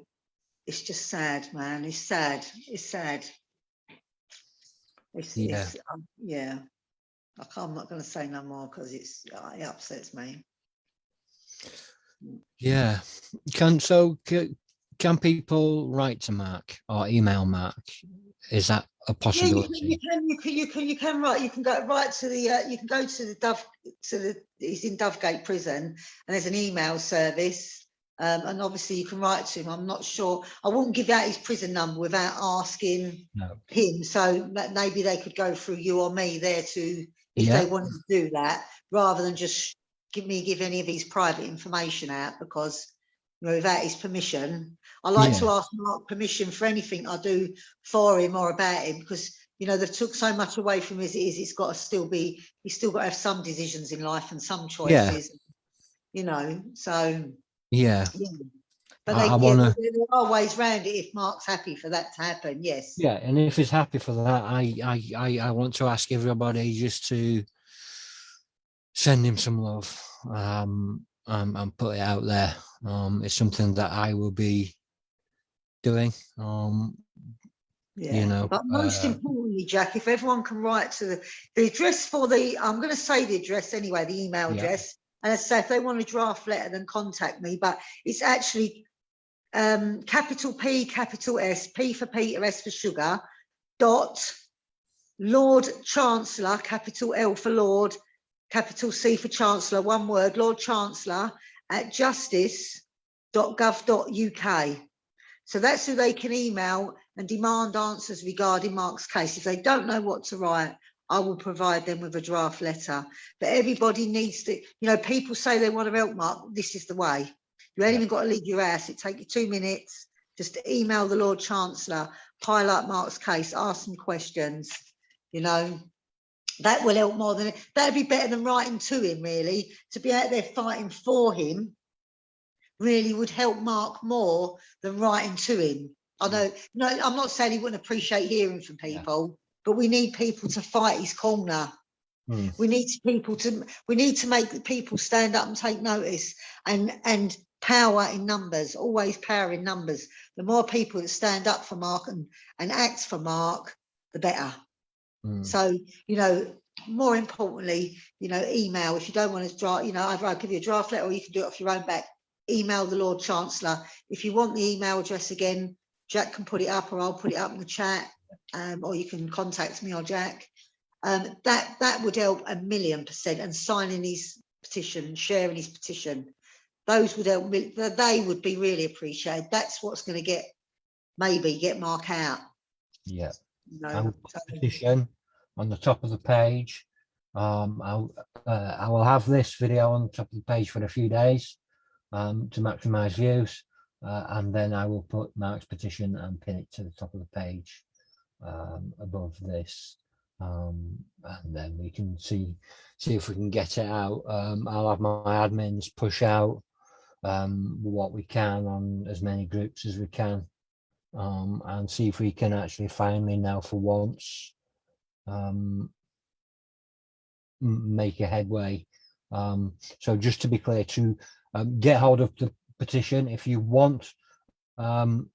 it's just sad, man. It's sad. It's sad. Yeah. I'm not going to say no more because it upsets me. Yeah. Can people write to Mark or email Mark? Is that a possibility? Yeah, you can write. You can go right to the. You can go to the Dove. He's in Dovegate Prison, and there's an email service. And obviously you can write to him. I'm not sure. I wouldn't give out his prison number without asking him. So maybe they could go through you or me there to, if they wanted to do that, rather than just give any of his private information out, because, you know, without his permission. I like to ask Mark permission for anything I do for him or about him, because, you know, they've took so much away from him as it is. It's got to still be, he's still got to have some decisions in life and some choices, you know, so. Yeah. But there are ways around it if Mark's happy for that to happen, yes. Yeah, and if he's happy for that, I want to ask everybody just to send him some love, and put it out there. It's something that I will be doing. You know, but most importantly, Jack, if everyone can write to the address for the, I'm going to say the address anyway, the email address. And as I say, if they want a draft letter, then contact me. But it's actually capital P, capital S, P for Peter, S for sugar, dot Lord Chancellor, capital L for Lord, capital C for Chancellor, one word, Lord Chancellor at justice.gov.uk. So that's who they can email and demand answers regarding Mark's case. If they don't know what to write, I will provide them with a draft letter. But everybody needs to, you know, people say they want to help Mark. This is the way. You ain't even got to leave your house. It takes you 2 minutes just to email the Lord Chancellor, highlight Mark's case, ask some questions. You know, that will help more than, that'd be better than writing to him, really. To be out there fighting for him really would help Mark more than writing to him. I know, no, I'm not saying he wouldn't appreciate hearing from people, but we need people to fight his corner. We need to make the people stand up and take notice, and power in numbers, always power in numbers. The more people that stand up for Mark and act for Mark, the better. So, you know, more importantly, you know, email. If you don't want to draft, you know, either I'll give you a draft letter or you can do it off your own back. Email the Lord Chancellor. If you want the email address again, Jack can put it up, or I'll put it up in the chat, or you can contact me or Jack. That would help 1,000,000%. And signing his petition, sharing his petition, those would help. They would be really appreciated. That's what's going to get Mark out. Yeah. You know, petition on the top of the page. I will have this video on the top of the page for a few days to maximize views, and then I will put Mark's petition and pin it to the top of the page above this, and then we can see if we can get it out. I'll have my admins push out what we can on as many groups as we can, and see if we can actually finally now for once make a headway. So just to be clear, to get hold of the petition, if you want the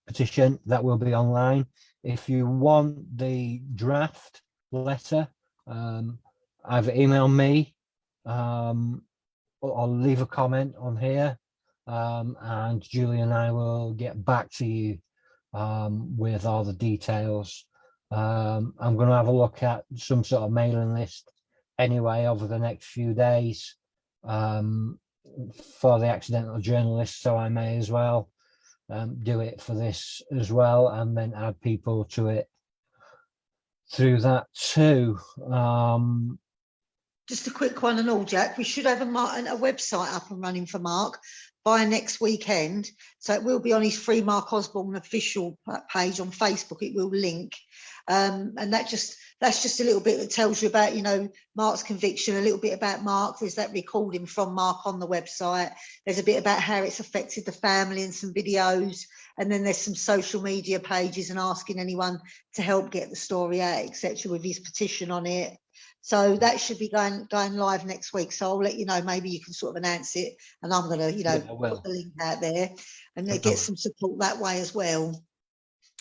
petition, that will be online. If you want the draft letter, either email me or leave a comment on here, and Julie and I will get back to you with all the details. I'm going to have a look at some sort of mailing list anyway over the next few days for the accidental journalists, so I may as well do it for this as well, and then add people to it through that too. Just a quick one and all, Jack. We should have a website up and running for Mark by next weekend. So it will be on his Free Mark Osborne official page on Facebook. It will link. And that's just a little bit that tells you about, you know, Mark's conviction, a little bit about Mark. There's that recording from Mark on the website. There's a bit about how it's affected the family and some videos. And then there's some social media pages and asking anyone to help get the story out, etc., with his petition on it. So that should be going live next week. So I'll let you know, maybe you can sort of announce it, and I'm going to, you know, Yeah, put the link out there and then get some support that way as well.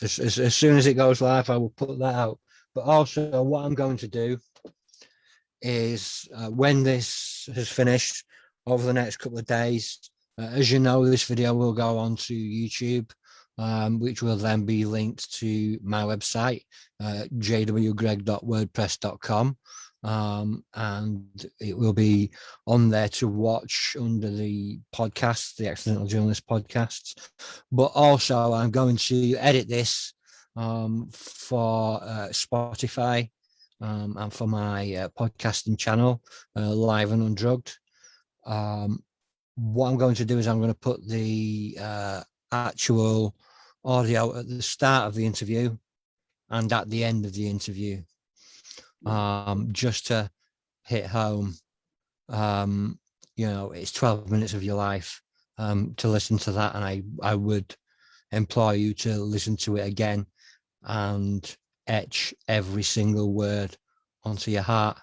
As soon as it goes live, I will put that out. But also what I'm going to do is when this has finished over the next couple of days, as you know, this video will go on to YouTube, which will then be linked to my website, jwgreg.wordpress.com. And it will be on there to watch under the podcast, the Accidental Journalist podcasts. But also I'm going to edit this for Spotify and for my podcasting channel, Live and Undrugged. What I'm going to do is I'm going to put the actual audio at the start of the interview and at the end of the interview, just to hit home. You know, it's 12 minutes of your life to listen to that, and I would implore you to listen to it again and etch every single word onto your heart.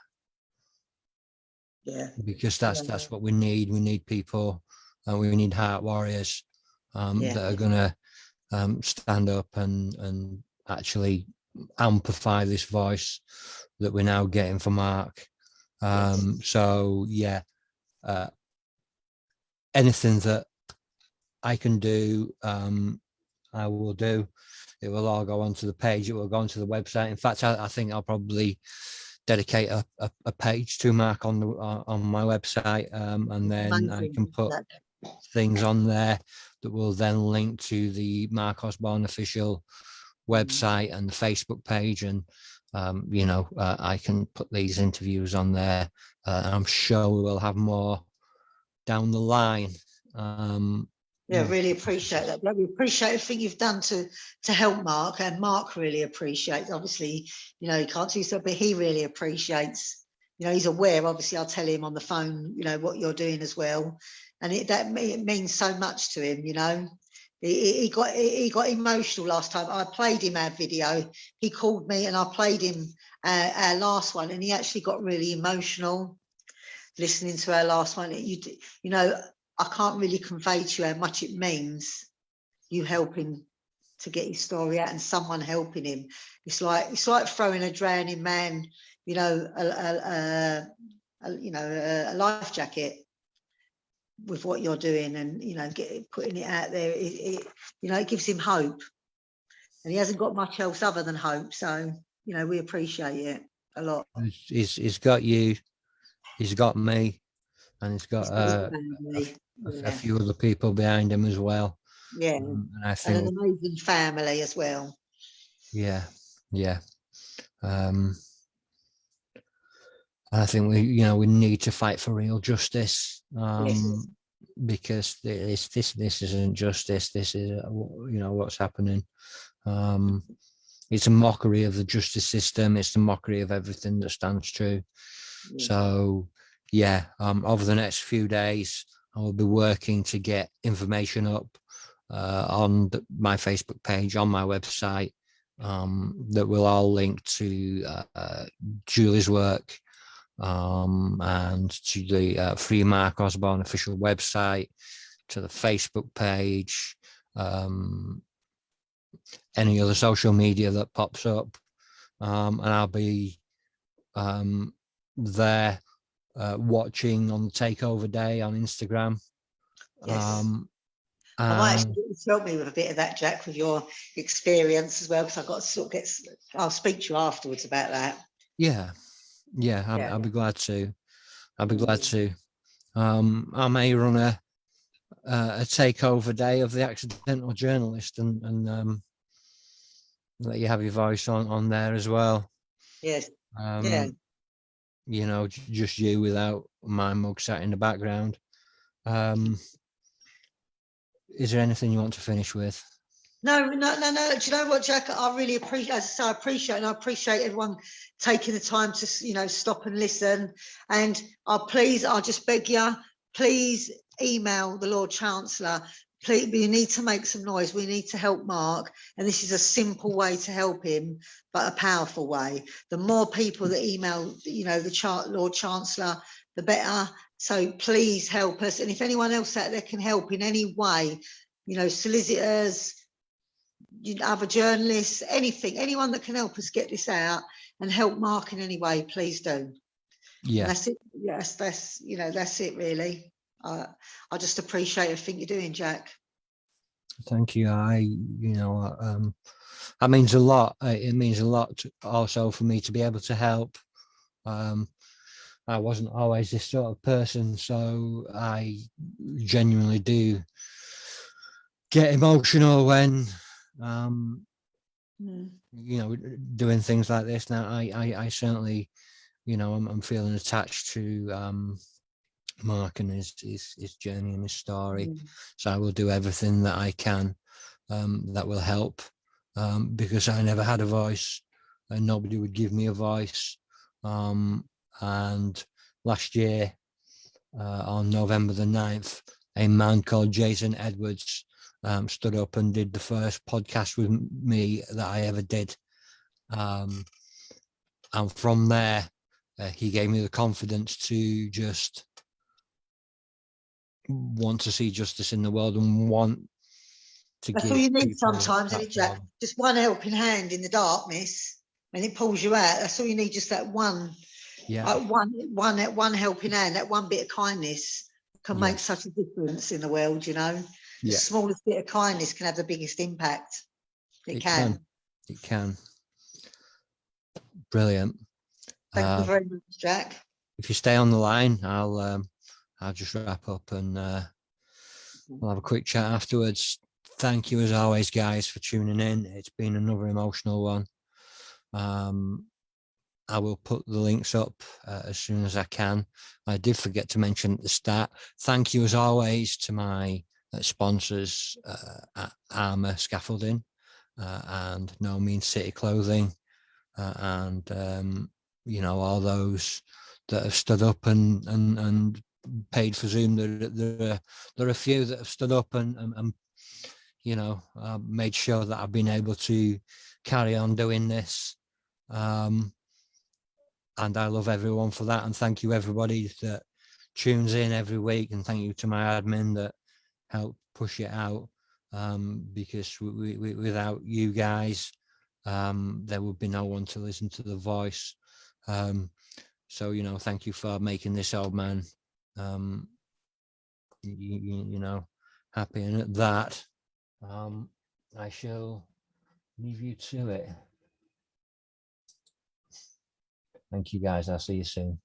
Yeah, because that's what we need. We need people, and we need heart warriors that are gonna stand up and actually amplify this voice that we're now getting from Mark. So yeah, anything that I can do, I will do. It will all go onto the page. It will go onto the website. In fact, I think I'll probably dedicate a page to Mark on my website, and then I can put things on there that will then link to the Mark Osborne official website and the Facebook page, and you know, I can put these interviews on there. I'm sure we will have more down the line. Yeah, really appreciate that. We appreciate everything you've done to help Mark, and Mark really appreciates. Obviously, you know, he can't do so, but he really appreciates. You know, he's aware. Obviously, I'll tell him on the phone, you know, what you're doing as well, and it means so much to him. You know, he got emotional last time. I played him our video. He called me, and I played him our last one, and he actually got really emotional listening to our last one. You know, I can't really convey to you how much it means you helping to get his story out and someone helping him. It's like throwing a drowning man, you know, a life jacket with what you're doing, and you know, putting it out there. You know, it gives him hope, and he hasn't got much else other than hope. So you know, we appreciate it a lot. He's got you. He's got me, and he's got a few other people behind him as well. Yeah, and I think an amazing family as well. Yeah. I think we need to fight for real justice, because this isn't justice. This is what's happening. It's a mockery of the justice system. It's a mockery of everything that stands true. So yeah, over the next few days, I will be working to get information up on my Facebook page, on my website, that will all link to Julie's work, and to the Free Mark Osborne official website, to the Facebook page, any other social media that pops up, and I'll be there watching on the takeover day on Instagram. I might actually get you to help me with a bit of that, Jack, with your experience as well, because I've got to sort of I'll speak to you afterwards about that. I'll be glad to. I may run a takeover day of the Accidental Journalist, and let you have your voice on there as well. Yes. You know, just you without my mug sat in the background. Is there anything you want to finish with? No. Do you know what, Jack? I really appreciate. As I say, I appreciate, and I appreciate everyone taking the time to, you know, stop and listen. And I just beg you, please email the Lord Chancellor. Please, we need to make some noise. We need to help Mark, and this is a simple way to help him, but a powerful way. The more people that email, you know, the Lord Chancellor, the better. So please help us. And if anyone else out there can help in any way, you know, solicitors, other journalists, anything, anyone that can help us get this out and help Mark in any way, please do. Yeah. And that's it. Yes, that's, you know, that's it really. I just appreciate everything you're doing, Jack. Thank you. That means a lot. It means a lot also for me to be able to help. I wasn't always this sort of person, so I genuinely do get emotional when you know, doing things like this. Now I certainly, you know, I'm feeling attached to Mark and his journey and his story. So I will do everything that I can that will help, because I never had a voice and nobody would give me a voice. And last year, on November the 9th, a man called Jason Edwards stood up and did the first podcast with me that I ever did. And from there, he gave me the confidence to just want to see justice in the world and want to That's give all you need people sometimes, isn't it, Jack? Just one helping hand in the darkness, and it pulls you out. That's all you need, just that one. Yeah. One helping hand, that one bit of kindness can make such a difference in the world, you know. The smallest bit of kindness can have the biggest impact. It can. It can. Brilliant. Thank you very much, Jack. If you stay on the line, I'll just wrap up and we'll have a quick chat afterwards. Thank you as always, guys, for tuning in. It's been another emotional one. I will put the links up as soon as I can. I did forget to mention at the start, thank you as always to my sponsors at Armour Scaffolding and No Means City Clothing, and you know, all those that have stood up and paid for Zoom. There are a few that have stood up and you know, made sure that I've been able to carry on doing this. And I love everyone for that. And thank you everybody that tunes in every week. And thank you to my admin that helped push it out. Because without you guys, there would be no one to listen to the voice. So, you know, thank you for making this old man, you know, happy. And at that, I shall leave you to it. Thank you, guys. I'll see you soon.